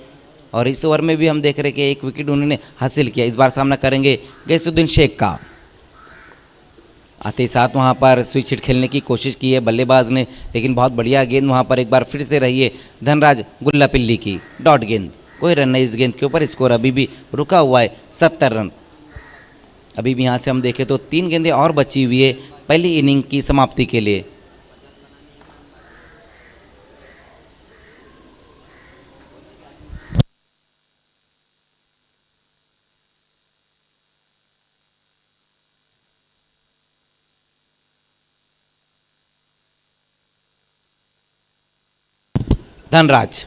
और इस ओवर में भी हम देख रहे हैं कि एक विकेट उन्होंने हासिल किया। इस बार सामना करेंगे गैसुद्दीन शेख का। आते ही साथ वहाँ पर स्विच हिट खेलने की कोशिश की है बल्लेबाज ने, लेकिन बहुत बढ़िया गेंद वहाँ पर एक बार फिर से रही है धनराज गुल्ला पिल्ली की। डॉट गेंद, कोई रन नहीं इस गेंद के ऊपर, स्कोर अभी भी रुका हुआ है 70 रन। अभी भी यहाँ से हम देखें तो 3 गेंदें और बची हुई है पहली इनिंग की समाप्ति के लिए। धनराज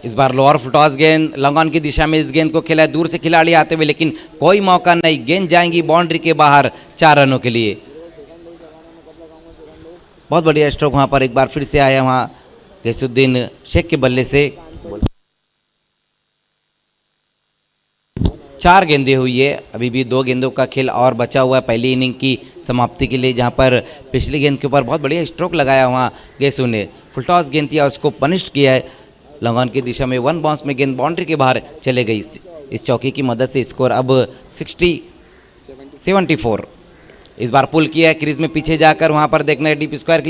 इस बार लोअर फुटॉस गेंद लॉन्ग ऑन की दिशा में इस गेंद को खेला है, दूर से खिलाड़ी आते हुए, लेकिन कोई मौका नहीं, गेंद जाएंगी बाउंड्री के बाहर 4 रनों के लिए। बहुत बढ़िया स्ट्रोक वहां पर एक बार फिर से आया वहां गैसुद्दीन शेख के बल्ले से। 4 गेंदें हुई है, अभी भी 2 गेंदों का खेल और बचा हुआ है पहली इनिंग की समाप्ति के लिए, जहां पर पिछली गेंद के ऊपर बहुत बढ़िया स्ट्रोक लगाया वहाँ गैसू ने। फुलटॉस गेंद थी और उसको पनिश किया है लॉन्ग ऑन की दिशा में, 1 बाउंस में गेंद बाउंड्री के बाहर चले गई। इस चौके की मदद से स्कोर अब 74। इस बार पुल किया है क्रीज में पीछे जाकर, वहाँ पर देखना है डीप स्क्वायर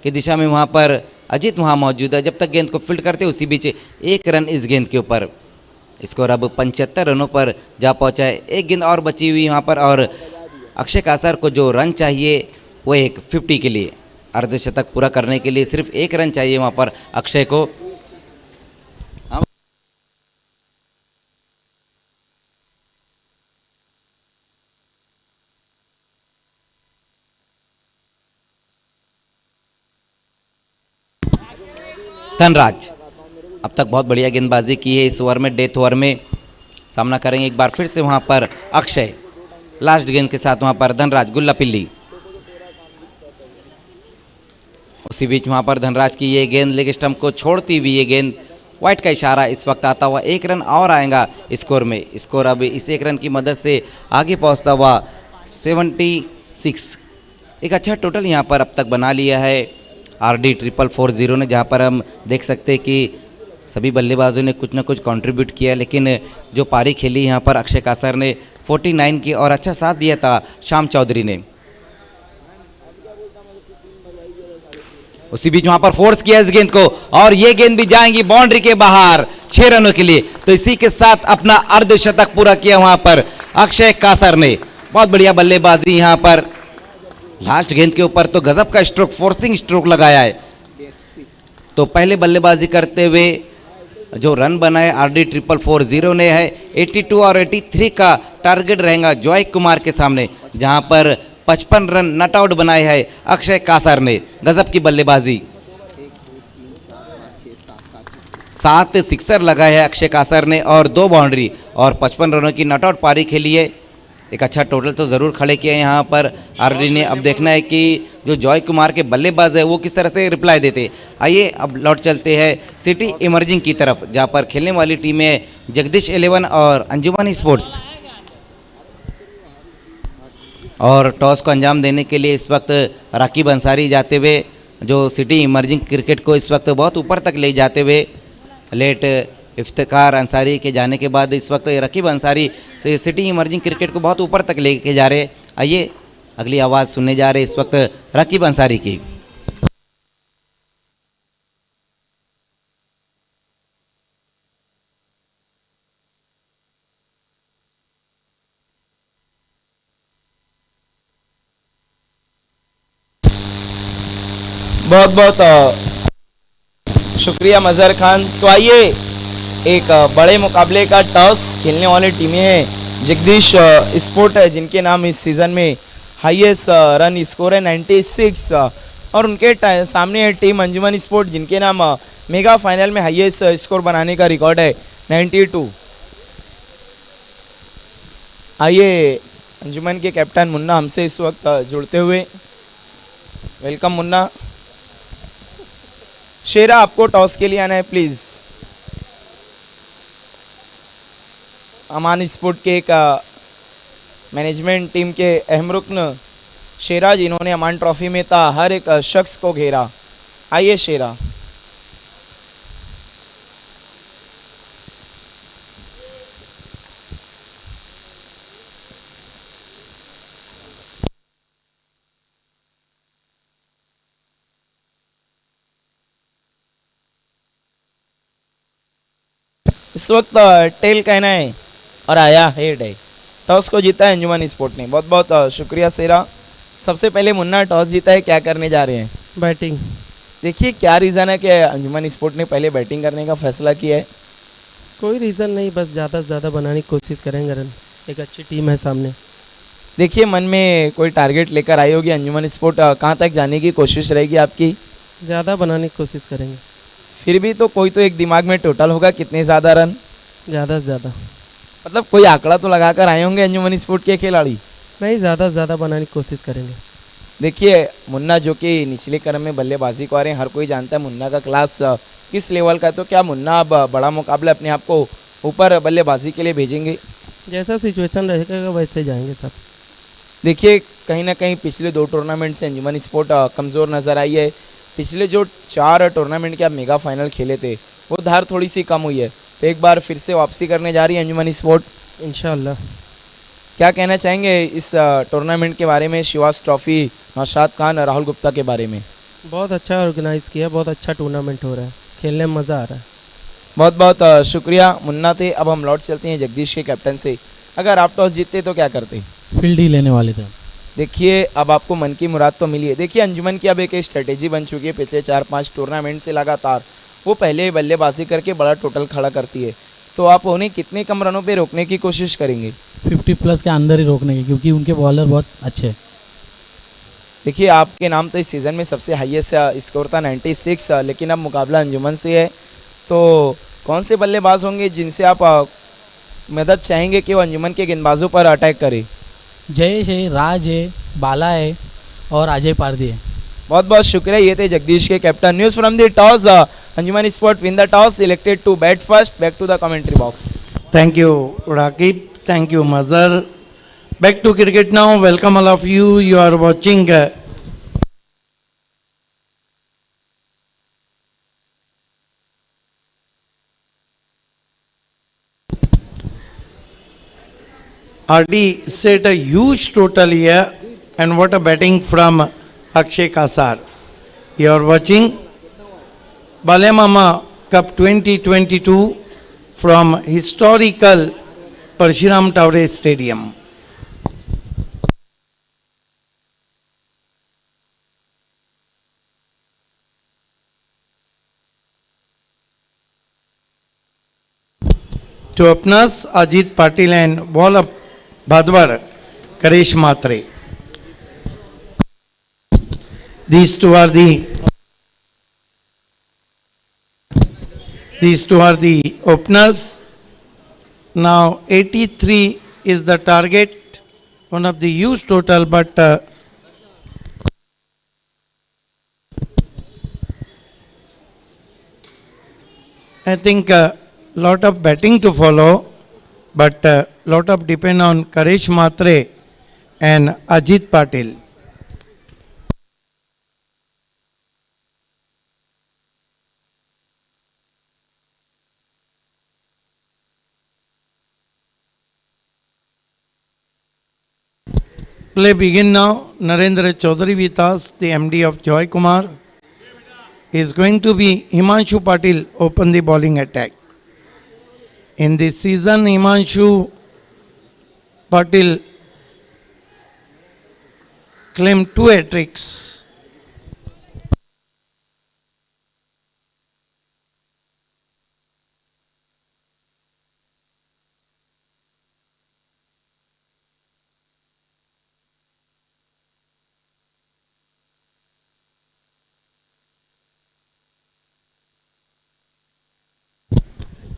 की दिशा में वहाँ पर अजीत वहाँ मौजूद है। जब तक गेंद को फील्ड करते उसी बीच 1 रन इस गेंद के ऊपर। स्कोर अब 75 रनों पर जा पहुँचा है। एक गेंद और बची हुई वहाँ पर, और अक्षय कासर को जो रन चाहिए वो एक 50 के लिए, अर्धशतक पूरा करने के लिए सिर्फ 1 रन चाहिए वहाँ पर अक्षय को। धनराज अब तक बहुत बढ़िया गेंदबाजी की है इस ओवर में, डेथ ओवर में। सामना करेंगे एक बार फिर से वहाँ पर अक्षय, लास्ट गेंद के साथ वहाँ पर धनराज गुल्ला पिल्ली। उसी बीच वहाँ पर धनराज की ये गेंद लेग स्टंप को छोड़ती हुई ये गेंद, वाइट का इशारा इस वक्त आता हुआ 1 रन और आएगा स्कोर में। स्कोर अब इस 1 रन की मदद से आगे पहुँचता हुआ 76। एक अच्छा टोटल यहाँ पर अब तक बना लिया है RD 440 ने, जहाँ पर हम देख सकते हैं कि सभी बल्लेबाजों ने कुछ ना कुछ कंट्रीब्यूट किया, लेकिन जो पारी खेली यहाँ पर अक्षय कासर ने 49 की, और अच्छा साथ दिया था श्याम चौधरी ने। उसी बीच वहाँ पर फोर्स किया इस गेंद को, और ये गेंद भी जाएंगी बाउंड्री के बाहर 6 रनों के लिए। तो इसी के साथ अपना अर्धशतक पूरा किया वहाँ पर अक्षय कासर ने। बहुत बढ़िया बल्लेबाजी यहाँ पर, लास्ट गेंद के ऊपर तो गजब का स्ट्रोक, फोर्सिंग स्ट्रोक लगाया है। तो पहले बल्लेबाजी करते हुए जो रन बनाए RD 440 ने है 82 और 83 का टारगेट रहेगा जॉय कुमार के सामने, जहां पर 55 रन नॉट आउट बनाए हैं अक्षय कासर ने। गजब की बल्लेबाजी, 7 सिक्सर लगाए हैं अक्षय कासर ने और 2 बाउंड्री, और 55 रनों की नॉट आउट पारी खेली है। एक अच्छा टोटल तो ज़रूर खड़े किया है यहाँ पर RD ने। अब देखना है कि जो जॉय कुमार के बल्लेबाज है वो किस तरह से रिप्लाई देते। आइए अब लौट चलते हैं सिटी इमर्जिंग की तरफ, जहाँ पर खेलने वाली टीमें जगदीश 11 और अंजुमन स्पोर्ट्स। और टॉस को अंजाम देने के लिए इस वक्त राकीब अंसारी जाते हुए, जो सिटी इमर्जिंग क्रिकेट को इस वक्त बहुत ऊपर तक ले जाते हुए, लेट इफ्तिकार अंसारी के जाने के बाद इस वक्त रकीब अंसारी से सिटी इमर्जिंग क्रिकेट को बहुत ऊपर तक लेके जा रहे। आइए अगली आवाज़ सुनने जा रहे इस वक्त रकीब अंसारी की। बहुत बहुत शुक्रिया मजहर खान। तो आइए एक बड़े मुकाबले का टॉस खेलने वाली टीमें हैं जगदीश स्पोर्ट है, जिनके नाम इस सीज़न में हाईएस्ट रन स्कोर है 96, और उनके सामने है टीम अंजुमन स्पोर्ट, जिनके नाम मेगा फाइनल में हाईएस्ट स्कोर बनाने का रिकॉर्ड है 92। आइए अंजुमन के कैप्टन मुन्ना हमसे इस वक्त जुड़ते हुए। वेलकम मुन्ना। शेरा आपको टॉस के लिए आना है प्लीज। अमान स्पोर्ट के एक मैनेजमेंट टीम के अहम रुकन शेरा जिन्होंने अमान ट्रॉफी में था हर एक शख्स को घेरा। आइए शेरा। इस वक्त टेल कहना है और आया हेड है। टॉस को जीता है अंजुमन स्पोर्ट ने। बहुत बहुत शुक्रिया शेरा। सबसे पहले मुन्ना टॉस जीता है, क्या करने जा रहे हैं? बैटिंग। देखिए क्या रीज़न है कि अंजुमन स्पोर्ट ने पहले बैटिंग करने का फैसला किया है? कोई रीज़न नहीं, बस ज़्यादा से ज़्यादा बनाने की कोशिश करेंगे रन। एक अच्छी टीम है सामने। देखिए मन में कोई टारगेट लेकर आई होगी अंजुमन स्पोर्ट, कहाँ तक जाने की कोशिश रहेगी आपकी? ज़्यादा बनाने की कोशिश करेंगे। फिर भी तो कोई तो एक दिमाग में टोटल होगा, कितने ज़्यादा रन? ज़्यादा से ज़्यादा। मतलब कोई आंकड़ा तो लगा कर आए होंगे अंजुमन स्पोर्ट के खिलाड़ी। नहीं, ज़्यादा से ज़्यादा बनाने की कोशिश करेंगे। देखिए मुन्ना जो कि निचले क्रम में बल्लेबाजी को आ रहे हैं, हर कोई जानता है मुन्ना का क्लास किस लेवल का है, तो क्या मुन्ना अब बड़ा मुकाबला अपने आप को ऊपर बल्लेबाजी के लिए भेजेंगे? जैसा सिचुएशन रहेगा वैसे जाएंगे सब। देखिए कहीं ना कहीं पिछले 2 टूर्नामेंट से अंजुमन स्पोर्ट कमज़ोर नज़र आई है। पिछले जो 4 टूर्नामेंट के आप मेगा फाइनल खेले थे वो धार थोड़ी सी कम हुई है, तो एक बार फिर से वापसी करने जा रही है अंजुमन स्पोर्ट। इंशाल्लाह। क्या कहना चाहेंगे इस टूर्नामेंट के बारे में? शिवाज ट्रॉफी, नौशाद खान, राहुल गुप्ता के बारे में। बहुत अच्छा ऑर्गेनाइज़ किया, बहुत अच्छा टूर्नामेंट हो रहा है, खेलने में मज़ा आ रहा है। बहुत बहुत शुक्रिया मुन्ना थे। अब हम लौट चलते हैं जगदीश के कैप्टन से। अगर आप टॉस जीतते तो क्या करते? फील्ड ही लेने वाले थे। देखिए अब आपको मन की मुराद तो मिली है। देखिए अंजुमन की अब एक स्ट्रेटेजी बन चुकी है पिछले 4-5 टूर्नामेंट से लगातार। वो पहले बल्लेबाजी करके बड़ा टोटल खड़ा करती है, तो आप उन्हें कितने कम रनों पे रोकने की कोशिश करेंगे? 50 प्लस के अंदर ही रोकने की, क्योंकि उनके बॉलर बहुत अच्छे हैं। देखिए आपके नाम तो इस सीज़न में सबसे हाईएस्ट स्कोर था 96, लेकिन अब मुकाबला अंजुमन से है, तो कौन से बल्लेबाज होंगे जिनसे आप मदद चाहेंगे कि वो अंजुमन के गेंदबाजों पर अटैक करे? जयेश है, राज है, बाला है और अजय पारदी है। बहुत बहुत शुक्रिया। ये थे जगदीश के captain. News from the toss, Anjuman sport win the toss, selected to bat first. Back to the commentary box. Thank you, Rakib. Thank you, Mazhar. Back to cricket now. Welcome all of you. You are watching RD set a huge total here, and what a batting from Akshay Kasar. You are watching Balemama Cup 2022 from historical Parshuram Tavre Stadium. To openers, Ajit Patil and ball up Bhadwar, Karesh Matre. These two are the openers. Now 83 is the target, one of the huge total, but I think lot of batting to follow, but lot of depend on Karesh Matre and Ajit Patil. Play begin now. Narendra Chaudhary with us, the MD of Joy Kumar. Is going to be Himanshu Patil open the bowling attack. In this season, Himanshu Patil claimed 2 hat-tricks.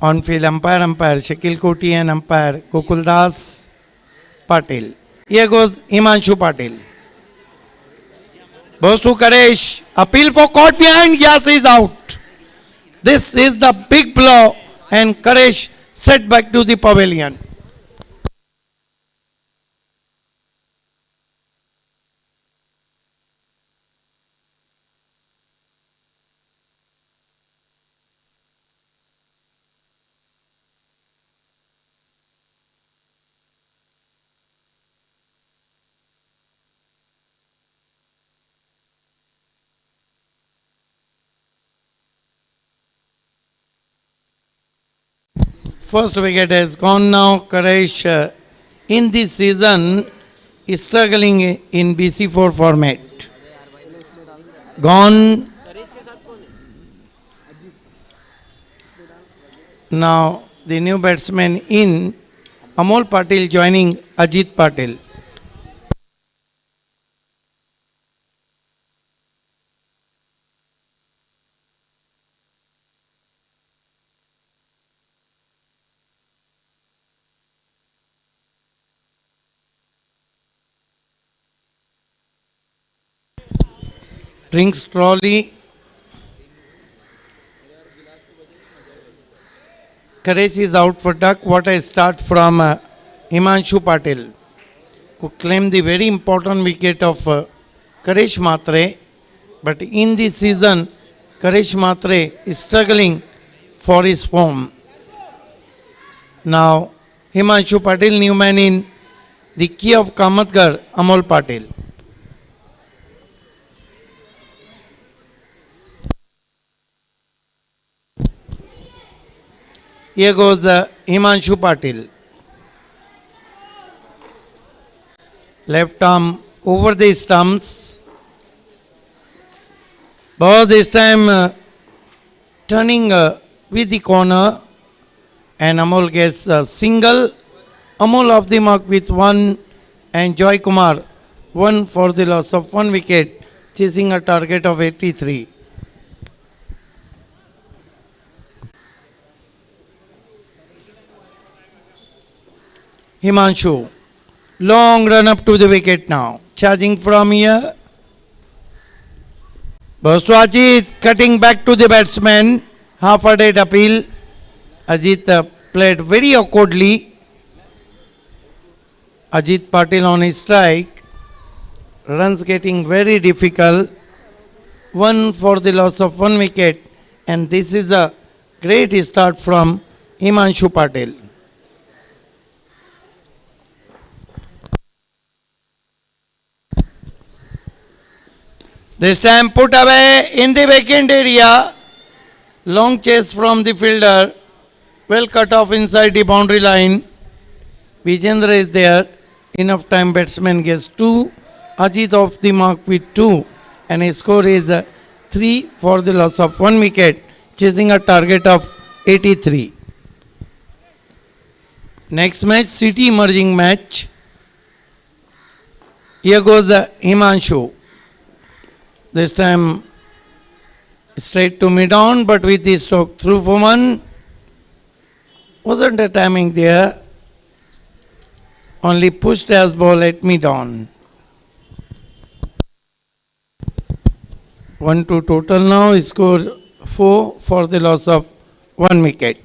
On-field umpire Shakil Koti and umpire Gokuldas Patil. Here goes Himanshu Patil. Goes to Karesh. Appeal for caught behind. Yes, is out. This is the big blow, and Karesh set back to the pavilion. First wicket has gone now. Karesh in this season is struggling in BC4 format. Gone. Now the new batsman in, Amol Patil joining Ajit Patil. Drinks trolley. Karesh is out for duck. What a start from Himanshu Patil, who claimed the very important wicket of Karesh Matre. But in this season, Karesh Matre is struggling for his form. Now, Himanshu Patil, new man in the key of Kamatgarh, Amol Patil. Here goes Himanshu Patil. Left arm over the stumps. Ball this time turning with the corner, and Amol gets a single. Amol off the mark with one, and Joy Kumar one for the loss of one wicket, chasing a target of 83. Himanshu, long run up to the wicket now, charging from here. Goes to Ajit, cutting back to the batsman, half a dead appeal. Ajit played very awkwardly. Ajit Patil on his strike, runs getting very difficult. One for the loss of one wicket, and this is a great start from Himanshu Patil. This time put away in the vacant area. Long chase from the fielder. Well cut off inside the boundary line. Vijendra is there. Enough time, batsman gets 2. Ajit off the mark with 2. And his score is 3 for the loss of 1 wicket, chasing a target of 83. Next match, City emerging match. Here goes Himanshu. This time straight to mid-on, but with the stroke through for one. Wasn't a timing there. Only pushed as ball at mid-on. 1-2 total now. Score 4 for the loss of 1 wicket.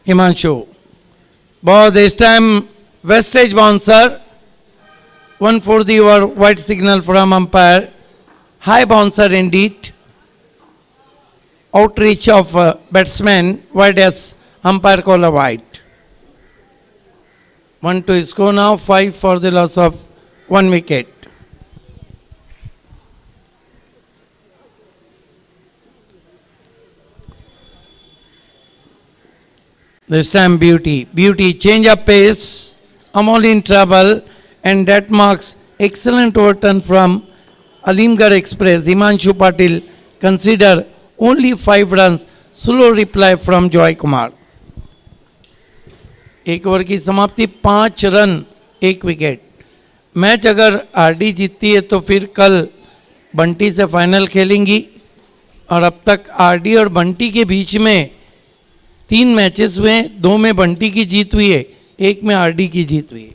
Himanshu. Ball this time Westage bouncer. 1 for the over, white signal from umpire. High bouncer indeed. Outreach of batsman, wide as umpire call a white. 1 to score now, 5 for the loss of 1 wicket. This time Beauty. Beauty change of pace. Amol in trouble, and that marks excellent overturn from Alimgarh Express. Himanshu Patil consider only 5 runs. Slow reply from Joy Kumar. एक over की समाप्ति 5 run 1 wicket. Match अगर RD जीतती है तो फिर कल बंटी से फाइनल खेलेंगी, और अब तक आरडी और बंटी के बीच में 3 मैचेस हुए, 2 में बंटी की जीत हुई है, 1 में आरडी की जीत हुई है।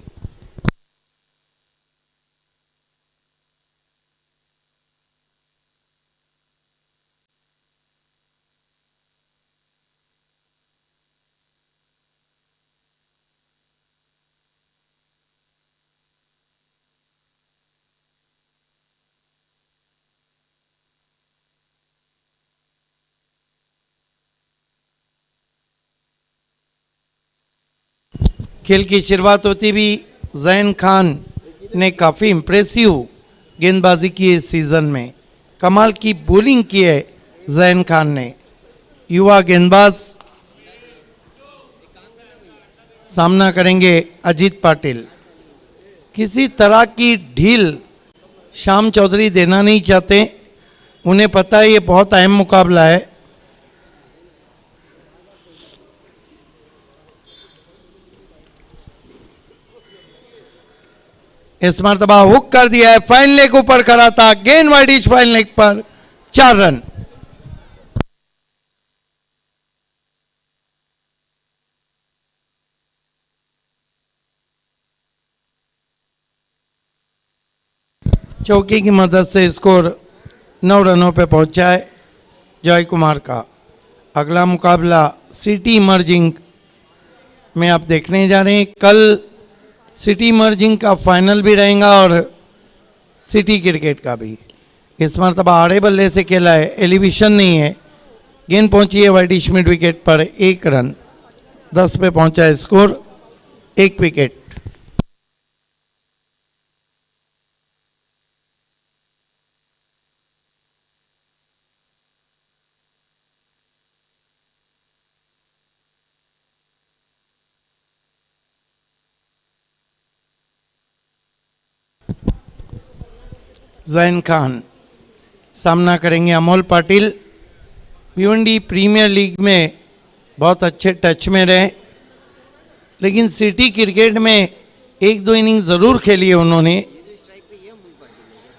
खेल की शुरुआत होती भी जैन खान ने काफ़ी इम्प्रेसिव गेंदबाजी की इस सीज़न में, कमाल की बॉलिंग की है जैन खान ने। युवा गेंदबाज सामना करेंगे अजीत पाटिल। किसी तरह की ढील श्याम चौधरी देना नहीं चाहते, उन्हें पता है ये बहुत अहम मुकाबला है। इस मरतबा हुक कर दिया है, फाइन लेग ऊपर खड़ा था, गेंद वाइडिश फाइन लेग पर, 4 रन। चौकी की मदद से स्कोर 9 रनों पे पहुंचा है जॉय कुमार का। अगला मुकाबला सिटी इमर्जिंग में आप देखने जा रहे हैं। कल सिटी इमर्जिंग का फाइनल भी रहेगा और सिटी क्रिकेट का भी। इस मरतबा आड़े बल्ले से खेला है, एलिवेशन नहीं है, गेंद पहुंची है वाइडिश मिड विकेट पर, 1 रन। 10 पे पहुंचा है स्कोर, 1 विकेट। जैन खान सामना करेंगे अमोल पाटिल। भिवंडी प्रीमियर लीग में बहुत अच्छे टच में रहे, लेकिन सिटी क्रिकेट में 1-2 इनिंग ज़रूर खेली है उन्होंने।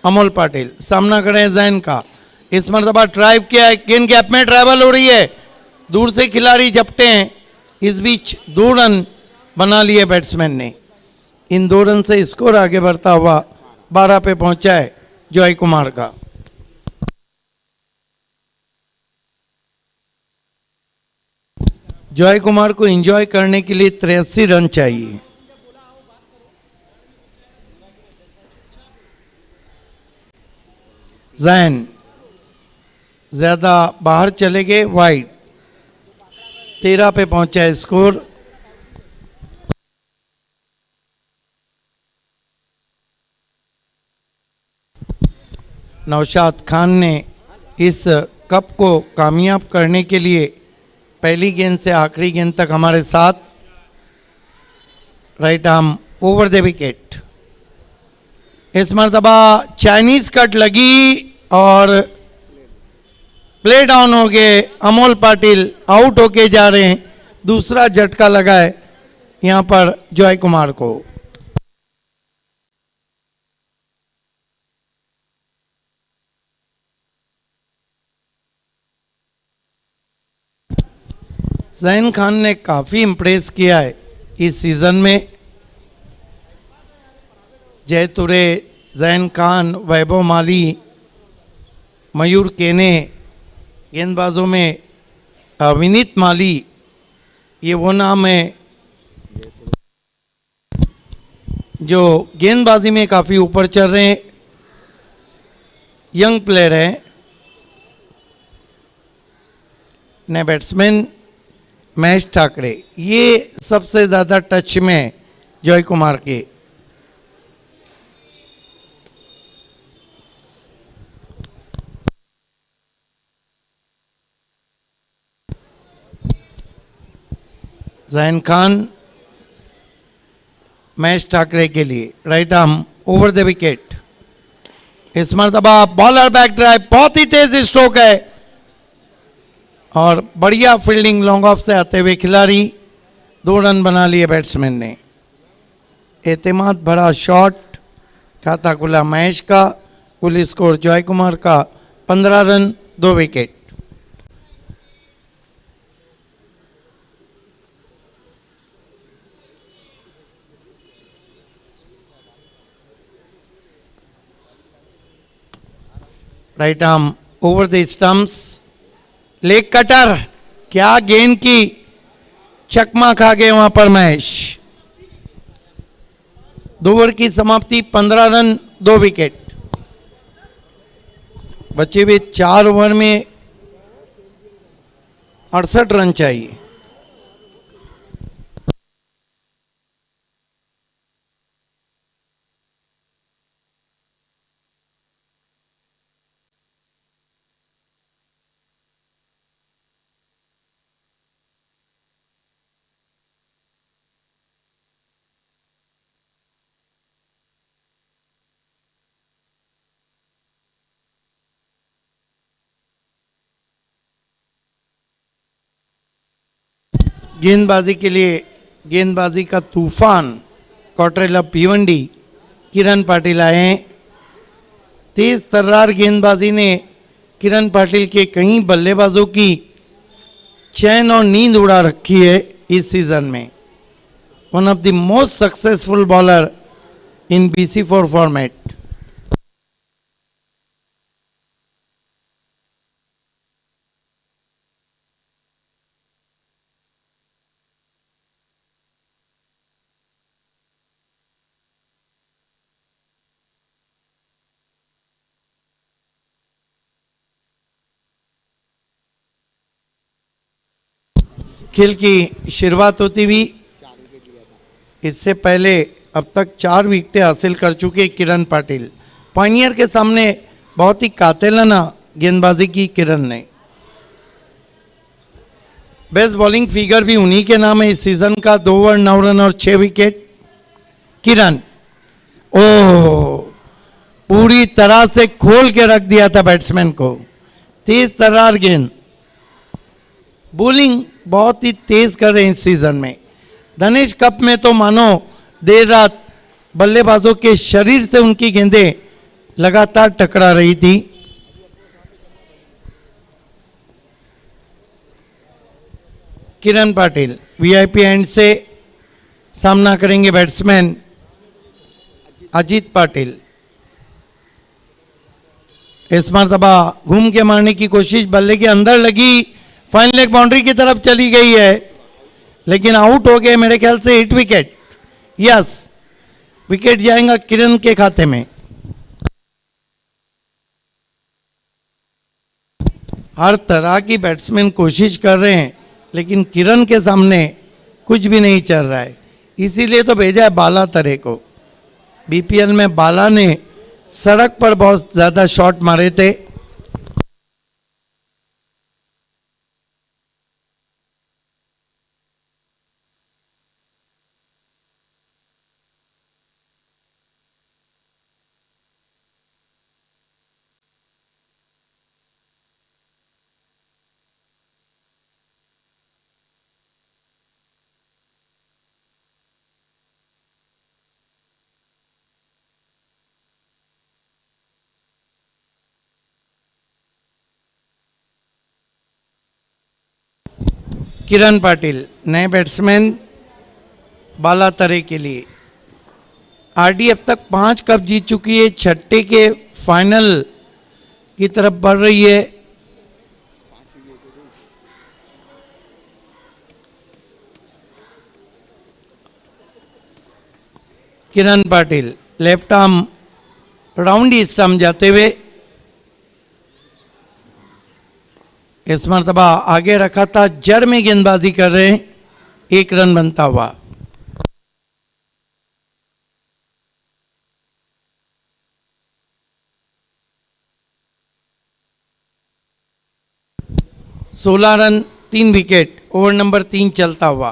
अमोल पाटिल सामना करें जैन का। इस मरतबा ड्राइव किया है, गेंद गैप में ट्रैवल हो रही है, दूर से खिलाड़ी झपटे हैं। इस बीच 2 रन बना लिए बैट्समैन ने। इन 2 रन से स्कोर आगे बढ़ता हुआ 12 पे पहुंचा है जॉय कुमार का। जॉय कुमार को एंजॉय करने के लिए 83 रन चाहिए। जैन ज्यादा बाहर चले गए, वाइड। 13 पे पहुंचा है स्कोर। नौशाद खान ने इस कप को कामयाब करने के लिए पहली गेंद से आखिरी गेंद तक हमारे साथ, right arm over the wicket. इस मरतबा चाइनीज कट लगी और प्ले डाउन हो गए। अमोल पाटिल आउट होके जा रहे हैं। दूसरा झटका लगा है यहां पर जॉय कुमार को। जैन खान ने काफ़ी इम्प्रेस किया है इस सीज़न में। जय तुरे, जैन खान, वैभव माली, मयूर केने, गेंदबाजों में विनीत माली, ये वो नाम है जो गेंदबाजी में काफ़ी ऊपर चल रहे हैं, यंग प्लेयर हैं। ने बैट्समैन महेश ठाकरे, ये सबसे ज़्यादा टच में है जॉय कुमार के। जैन खान महेश ठाकरे के लिए, right arm over the wicket. इस मरतबा बॉलर बैक ड्राइव, बहुत ही तेज स्ट्रोक है और बढ़िया फील्डिंग लॉन्ग ऑफ से आते हुए खिलाड़ी। 2 रन बना लिए बैट्समैन ने। एतमाद भरा शॉट, खाता खुला महेश का। कुल स्कोर जॉय कुमार का 15 run 2 wicket. Right arm over the stumps, leg cutter, क्या गेंद की चकमा खा गए वहां पर महेश। 2 ओवर की समाप्ति, 15 रन 2 विकेट। बचे हुए 4 ओवर में 68 रन चाहिए। गेंदबाजी के लिए गेंदबाजी का तूफान क्वार्टर ऑफ भिवंडी किरण पाटिल आए हैं। तेज तर्रार गेंदबाजी ने किरण पाटिल के कई बल्लेबाजों की चैन और नींद उड़ा रखी है इस सीजन में। One of the most successful bowler in BC4 format. खेल की शुरुआत होती हुई इससे पहले अब तक 4 विकेटें हासिल कर चुके किरण पाटिल। पायनियर के सामने बहुत ही कातिलाना गेंदबाजी की किरण ने। बेस्ट बॉलिंग फिगर भी उन्हीं के नाम है इस सीजन का, 2 ओवर 9 रन और 6 विकेट। किरण ओह, पूरी तरह से खोल के रख दिया था बैट्समैन को। तेज तर्रार गेंद, बॉलिंग बहुत ही तेज कर रहे हैं इस सीजन में। धनेश कप में तो मानो देर रात बल्लेबाजों के शरीर से उनकी गेंदें लगातार टकरा रही थी। किरण पाटिल VIP एंड से सामना करेंगे बैट्समैन अजीत पाटिल। इस मर्तबा घूम के मारने की कोशिश, बल्ले के अंदर लगी, फाइनल लेग बाउंड्री की तरफ चली गई है, लेकिन आउट हो गए मेरे ख्याल से। 8 विकेट, यस, विकेट जाएगा किरण के खाते में। हर तरह की बैट्समैन कोशिश कर रहे हैं, लेकिन किरण के सामने कुछ भी नहीं चल रहा है। इसीलिए तो भेजा है बाला तरे को। BPL में बाला ने सड़क पर बहुत ज्यादा शॉट मारे थे। किरण पाटिल नए बैट्समैन बाला तरे के लिए। RD अब तक 5 कप जीत चुकी है, 6ठे के फाइनल की तरफ बढ़ रही है। किरण पाटिल लेफ्ट आर्म राउंड ही स्टंप जाते हुए इस मर्तबा आगे रखा था, जड़ में गेंदबाजी कर रहे हैं, 1 रन बनता हुआ। सोलह रन 3 विकेट, ओवर नंबर 3 चलता हुआ।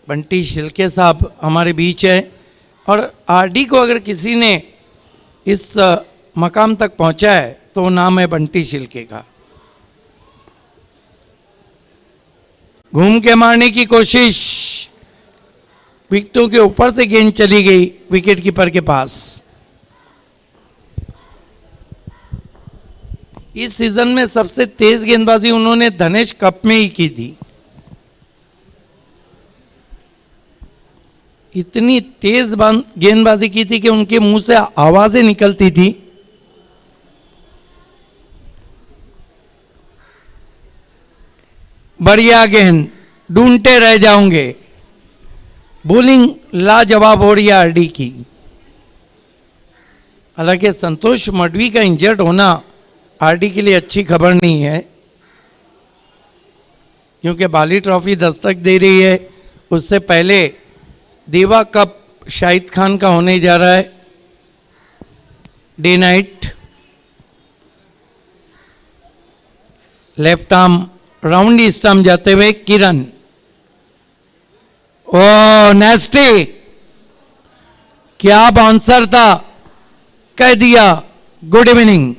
बंटी शिल्के साहब हमारे बीच है, और RD को अगर किसी ने इस मकाम तक पहुंचा है तो वो नाम है बंटी शिल्के का। घूम के मारने की कोशिश, विकेटों के ऊपर से गेंद चली गई विकेट कीपर के पास। इस सीजन में सबसे तेज गेंदबाजी उन्होंने धनेश कप में ही की थी। इतनी तेज गेंदबाजी की थी कि उनके मुंह से आवाजें निकलती थी। बढ़िया गेंद, ढूंढते रह जाओगे। बॉलिंग लाजवाब हो रही है आरडी की। हालांकि संतोष मडवी का इंजर्ड होना आरडी के लिए अच्छी खबर नहीं है, क्योंकि बाली ट्रॉफी दस्तक दे रही है। उससे पहले देवा कप शाहिद खान का होने जा रहा है, day night. Left arm round stump जाते हुए किरण, ओ नेस्टी, क्या बाउंसर था, कह दिया गुड इवनिंग।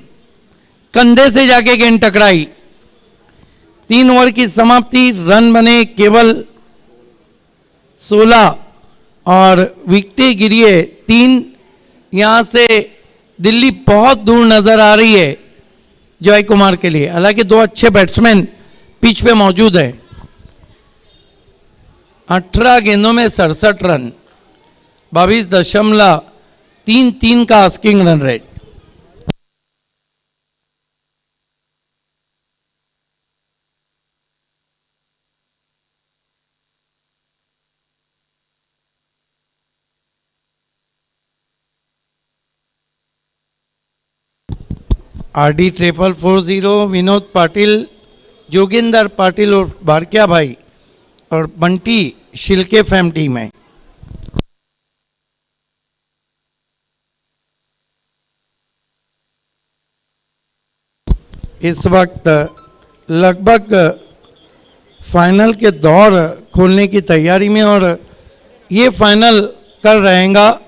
कंधे से जाके गेंद टकराई। 3 ओवर की समाप्ति, रन बने केवल 16 और विकेटें गिरी है 3। यहां से दिल्ली बहुत दूर नजर आ रही है जॉय कुमार के लिए। हालांकि 2 अच्छे बैट्समैन पिच पे मौजूद है। 18 गेंदों में 67 रन, 22.33 का asking run rate. RD 440, Vinod Patil, Joginder Patil और भारक्या भाई और बंटी शिल्के फैम टीम है। इस वक्त लगभग फाइनल के दौर खोलने की तैयारी में, और ये फाइनल कल रहेगा।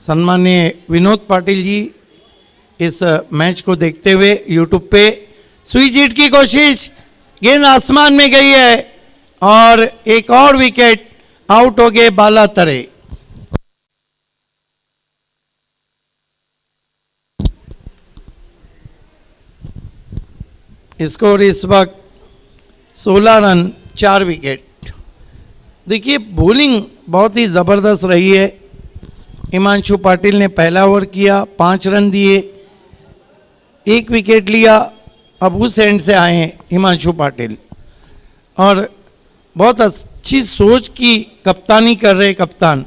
सम्माननीय विनोद पाटिल जी इस मैच को देखते हुए यूट्यूब पे, सुई जीत की कोशिश, गेंद आसमान में गई है और एक और विकेट, आउट हो गए बाला तरे। स्कोर इस वक्त 16 रन 4 विकेट। देखिए बॉलिंग बहुत ही ज़बरदस्त रही है। हिमांशु पाटिल ने पहला ओवर किया, 5 रन दिए, 1 विकेट लिया। अब उस एंड से आए हैं हिमांशु पाटिल और बहुत अच्छी सोच की कप्तानी कर रहे कप्तान,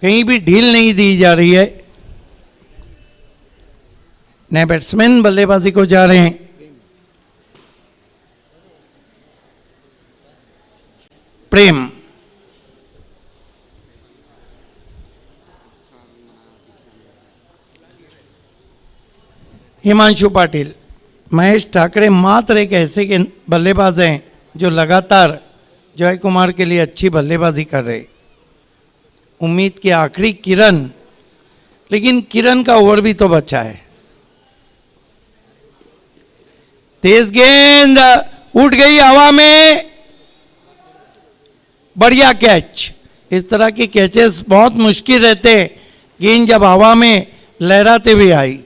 कहीं भी ढील नहीं दी जा रही है। नए बैट्समैन बल्लेबाजी को जा रहे हैं। प्रेम, हिमांशु पाटिल, महेश ठाकरे मात्र एक ऐसे के बल्लेबाज हैं जो लगातार जॉय कुमार के लिए अच्छी बल्लेबाजी कर रहे। उम्मीद की आखिरी किरण, लेकिन किरण का ओवर भी तो बचा है। तेज गेंद उठ गई हवा में, बढ़िया कैच। इस तरह के कैचेस बहुत मुश्किल रहते, गेंद जब हवा में लहराते हुए आई।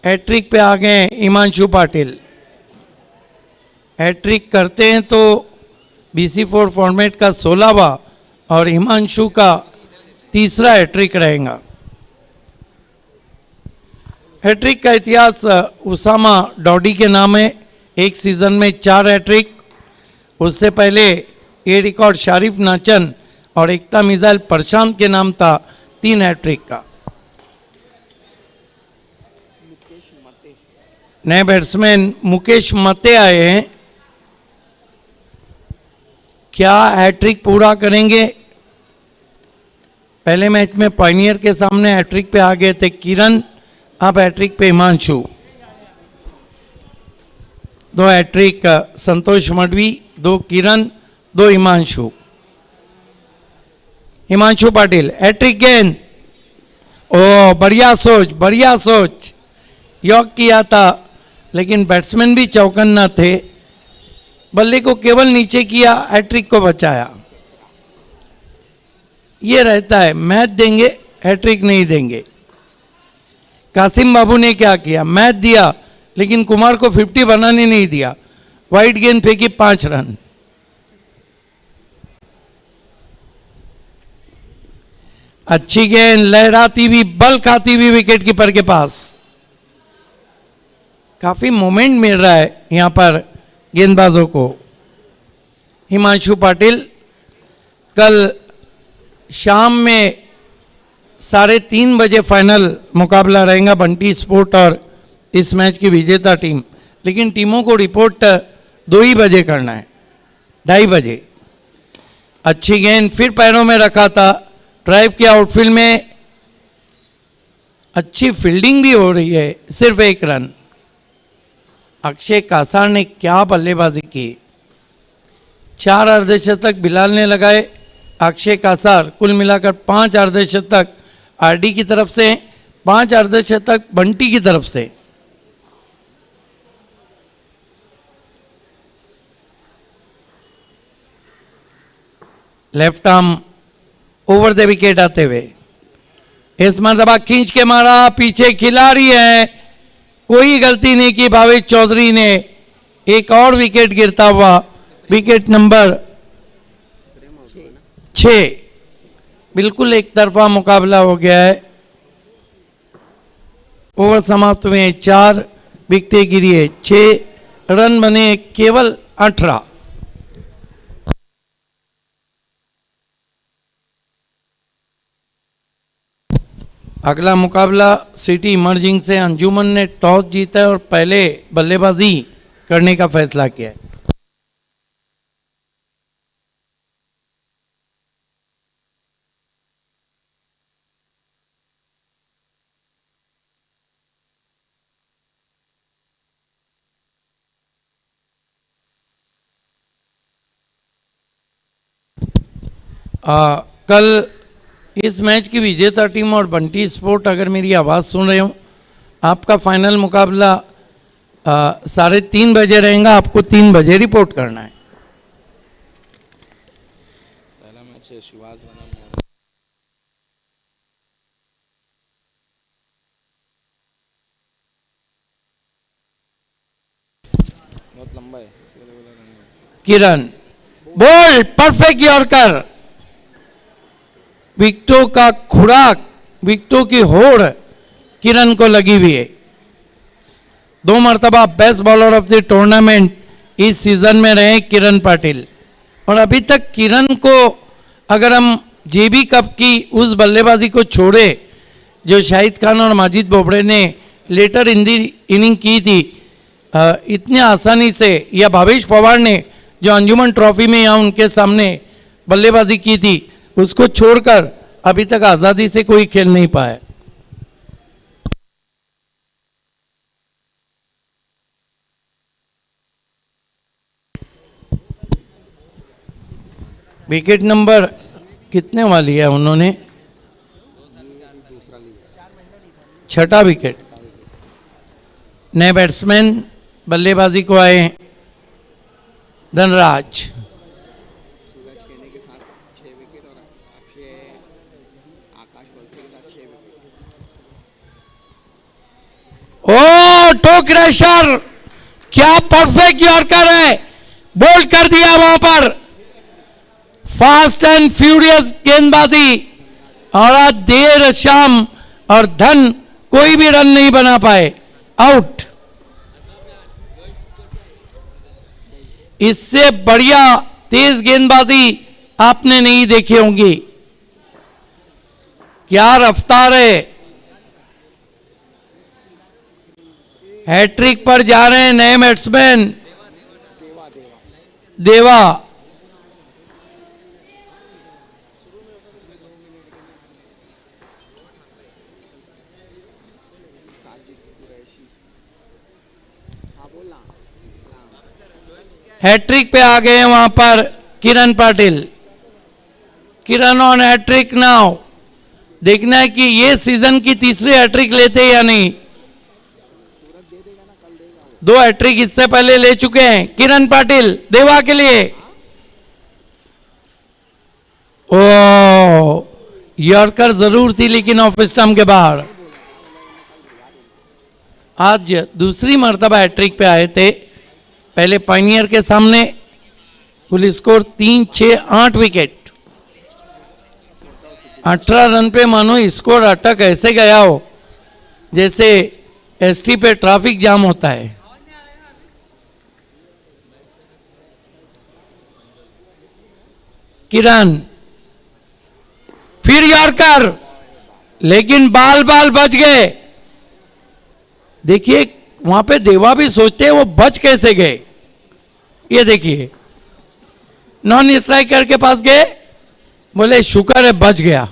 हैट्रिक पे आ गए हिमांशु पाटिल। हैट्रिक करते हैं तो BC4 फॉर्मेट का 16वां और हिमांशु का 3रा हैट्रिक रहेगा। हैट्रिक का इतिहास उसामा डॉडी के नाम है। एक सीजन में 4 हैट्रिक। उससे पहले ये रिकॉर्ड शारिफ नाचन और एकता मिसाइल प्रशांत के नाम था 3 हैट्रिक का। नए बैट्समैन मुकेश मते आए हैं, क्या हैट्रिक पूरा करेंगे? पहले मैच में पायनियर के सामने हैट्रिक पे आ गए थे किरण, अब हैट्रिक पे हिमांशु। 2 हैट्रिक संतोष मडवी, 2 किरण, 2 हिमांशु। हिमांशु पाटिल हैट्रिक गेंद, ओ बढ़िया सोच, बढ़िया सोच, योग किया था लेकिन बैट्समैन भी चौकन्ना थे। बल्ले को केवल नीचे किया, हैट्रिक को बचाया। ये रहता है, मैच देंगे हैट्रिक नहीं देंगे। कासिम बाबू ने क्या किया, मैच दिया लेकिन कुमार को 50 बनाने नहीं दिया, वाइड गेंद फेंकी, 5 रन। अच्छी गेंद लहराती हुई बल खाती हुई विकेट कीपर के पास। काफी मोमेंट मिल रहा है यहां पर गेंदबाजों को। हिमांशु पाटिल कल शाम में 3:30 बजे फाइनल मुकाबला रहेगा बंटी स्पोर्ट और इस मैच की विजेता टीम, लेकिन टीमों को रिपोर्ट 2 ही बजे करना है, 2:30 बजे। अच्छी गेंद फिर पैरों में रखा था, ड्राइव के आउटफील्ड में अच्छी फील्डिंग भी हो रही है, सिर्फ 1 रन। अक्षय कासार ने क्या बल्लेबाजी की, 4 अर्धशतक बिलाल ने लगाए, अक्षय कासार कुल मिलाकर 5 अर्धशतक आरडी की तरफ से, 5 अर्धशतक बंटी की तरफ से। Left arm over the wicket आते हुए इस मरतबा खींच के मारा, पीछे खिलाड़ी है, कोई गलती नहीं की भावेश चौधरी ने। एक और विकेट गिरता हुआ, विकेट नंबर 6। बिल्कुल एक तरफा मुकाबला हो गया है। ओवर समाप्त हुए, 4 विकेटें गिरी है, 6 रन बने केवल 18। अगला मुकाबला सिटी इमर्जिंग से अंजुमन ने टॉस जीता है और पहले बल्लेबाजी करने का फैसला किया है। कल इस मैच की विजेता टीम और बंटी स्पोर्ट, अगर मेरी आवाज़ सुन रहे हो, आपका फाइनल मुकाबला 3:30 बजे रहेगा। आपको 3 बजे रिपोर्ट करना है। पहला मैच है शिवाज बनाम बहुत लंबा है, किरण बोल, परफेक्ट यॉर्कर। विकेटों का खुराक, विकेटों की होड़ किरण को लगी हुई है। 2 मरतबा best bowler of the tournament इस सीजन में रहे किरण पाटिल, और अभी तक किरण को अगर हम जेबी कप की उस बल्लेबाजी को छोड़े जो शाहिद खान और माजिद बोबड़े ने लेटर इनिंग की थी इतनी आसानी से, या भावेश पवार ने जो अंजुमन ट्रॉफी में यहाँ उनके सामने बल्लेबाजी की थी, उसको छोड़कर अभी तक आज़ादी से कोई खेल नहीं पाया। विकेट नंबर कितने वाली है उन्होंने? 6ठा विकेट। नए बैट्समैन बल्लेबाजी को आए धनराज। ओ टो क्रैशर, क्या परफेक्ट यॉर्कर है, बोल्ड कर दिया वहां पर। फास्ट एंड फ्यूरियस गेंदबाजी, और आज देर शाम और धन कोई भी रन नहीं बना पाए, आउट। इससे बढ़िया तेज गेंदबाजी आपने नहीं देखी होंगी। क्या रफ्तार है। हैट्रिक पर जा रहे हैं नए बैट्समैन देवा। हैट्रिक पे आ गए हैं वहां पर किरण पाटिल। किरण ऑन हैट्रिक नाउ। देखना है कि ये सीजन की तीसरी हैट्रिक लेते या नहीं। 2 हैट्रिक इससे पहले ले चुके हैं किरण पाटिल देवा के लिए। ओ यॉर्कर जरूर थी लेकिन ऑफ स्टंप के बाहर। आज दूसरी मर्तबा हैट्रिक पे आए थे, पहले पाइनियर के सामने। कुल स्कोर 3, 6, 8 विकेट। 18 रन पे मानो स्कोर अटक ऐसे गया हो जैसे एसटी पे ट्रैफिक जाम होता है। किरण फिर यॉर्कर, लेकिन बाल बाल बच गए। देखिए वहां पे देवा भी सोचते हैं वो बच कैसे गए। ये देखिए नॉन स्ट्राइकर के पास गए, बोले शुक्र है बच गया।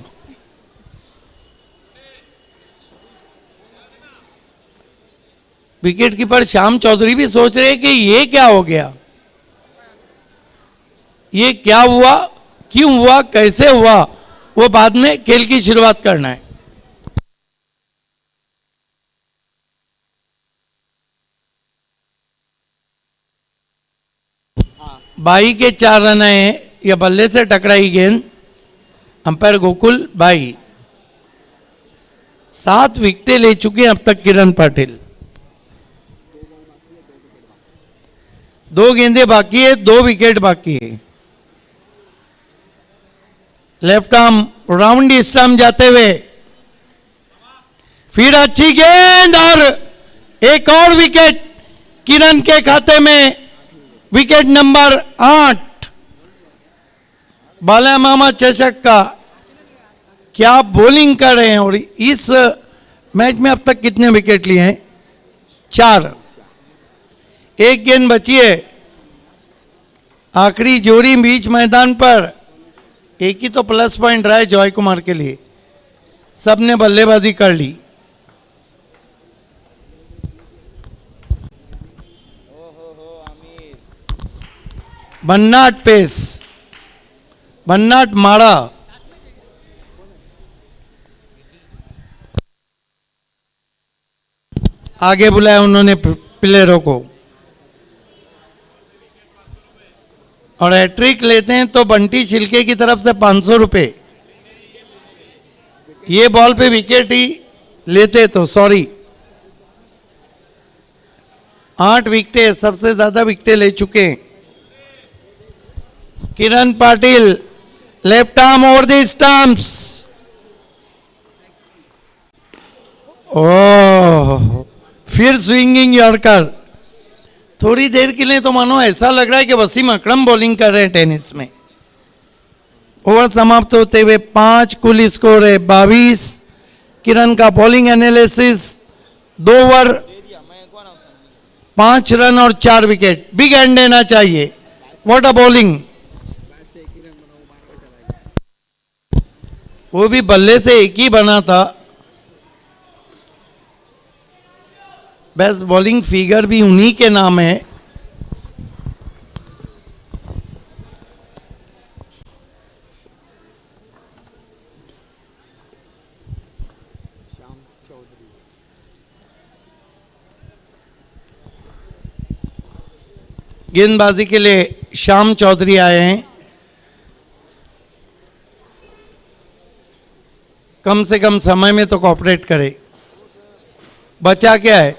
विकेट कीपर श्याम चौधरी भी सोच रहे हैं कि ये क्या हो गया, ये क्या हुआ, क्यों हुआ, कैसे हुआ, वो बाद में खेल की शुरुआत करना है। बाई के 4 रन आए, या बल्ले से टकराई गेंद, अंपायर गोकुल बाई। 7 विकेटें ले चुके हैं अब तक किरण पाटिल। 2 गेंदें बाकी है, 2 विकेट बाकी है। लेफ्ट आर्म राउंड स्टंप जाते हुए, फिर अच्छी गेंद और एक और विकेट किरण के खाते में। विकेट नंबर 8 बाला मामा चषक का। क्या बॉलिंग कर रहे हैं। और इस मैच में अब तक कितने विकेट लिए हैं? 4। 1 गेंद बची है। आखिरी जोड़ी बीच मैदान पर। एक ही तो प्लस पॉइंट रहा है जॉय कुमार के लिए, सबने बल्लेबाजी कर ली। बन्नाट पेस, बन्नाट मारा। आगे बुलाया उन्होंने प्लेयरों को। और हैट्रिक लेते हैं तो बंटी छिलके की तरफ से 500 रुपए। ये बॉल पे विकेट ही लेते तो सॉरी। 8 विकेटें, सबसे ज्यादा विकेटें ले चुके हैं Kiran Patil. Left arm over the stumps. Oh, फिर स्विंगिंग यॉर्कर। थोड़ी देर के लिए तो मानो ऐसा लग रहा है कि वसीम अकरम बॉलिंग कर रहे हैं टेनिस में। ओवर समाप्त होते हुए 5 कुल स्कोर है 22। किरण का बॉलिंग एनालिसिस 2 ओवर 5 रन और 4 विकेट। बिग एंड देना चाहिए। What a bowling. वो भी बल्ले से एक ही बना था। बेस्ट बॉलिंग फिगर भी उन्हीं के नाम है। गेंदबाजी के लिए श्याम चौधरी आए हैं। कम से कम समय में तो कोऑपरेट करे। बचा क्या है,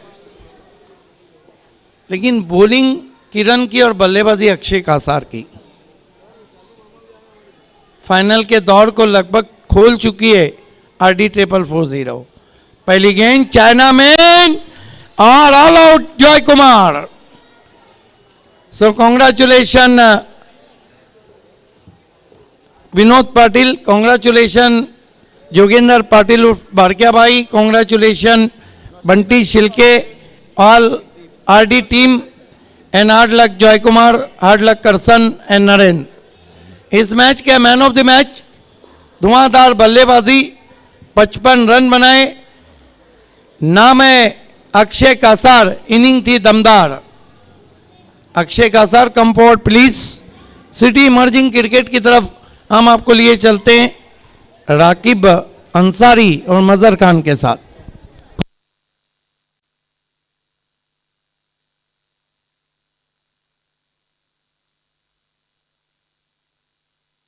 लेकिन बॉलिंग किरण की और बल्लेबाजी अक्षय कासार की फाइनल के दौर को लगभग खोल चुकी है RD 440। पहली गेंद चाइना मैन और all out Joy Kumar. So congratulation Vinod Patil, congratulation Jogendra Patil उर्फ बारकिया भाई, congratulation Bunty Shilke, all RD team and hard luck Joy Kumar, hard luck Karsan and Narendra. इस मैच के मैन ऑफ द मैच धुआंधार बल्लेबाजी, 55 रन बनाए। नाम है अक्षय कासार, इनिंग थी दमदार। Akshay Kasar come forward please. City emerging cricket की तरफ हम आपको लिए चलते हैं राकिब अंसारी और मजहर खान के साथ।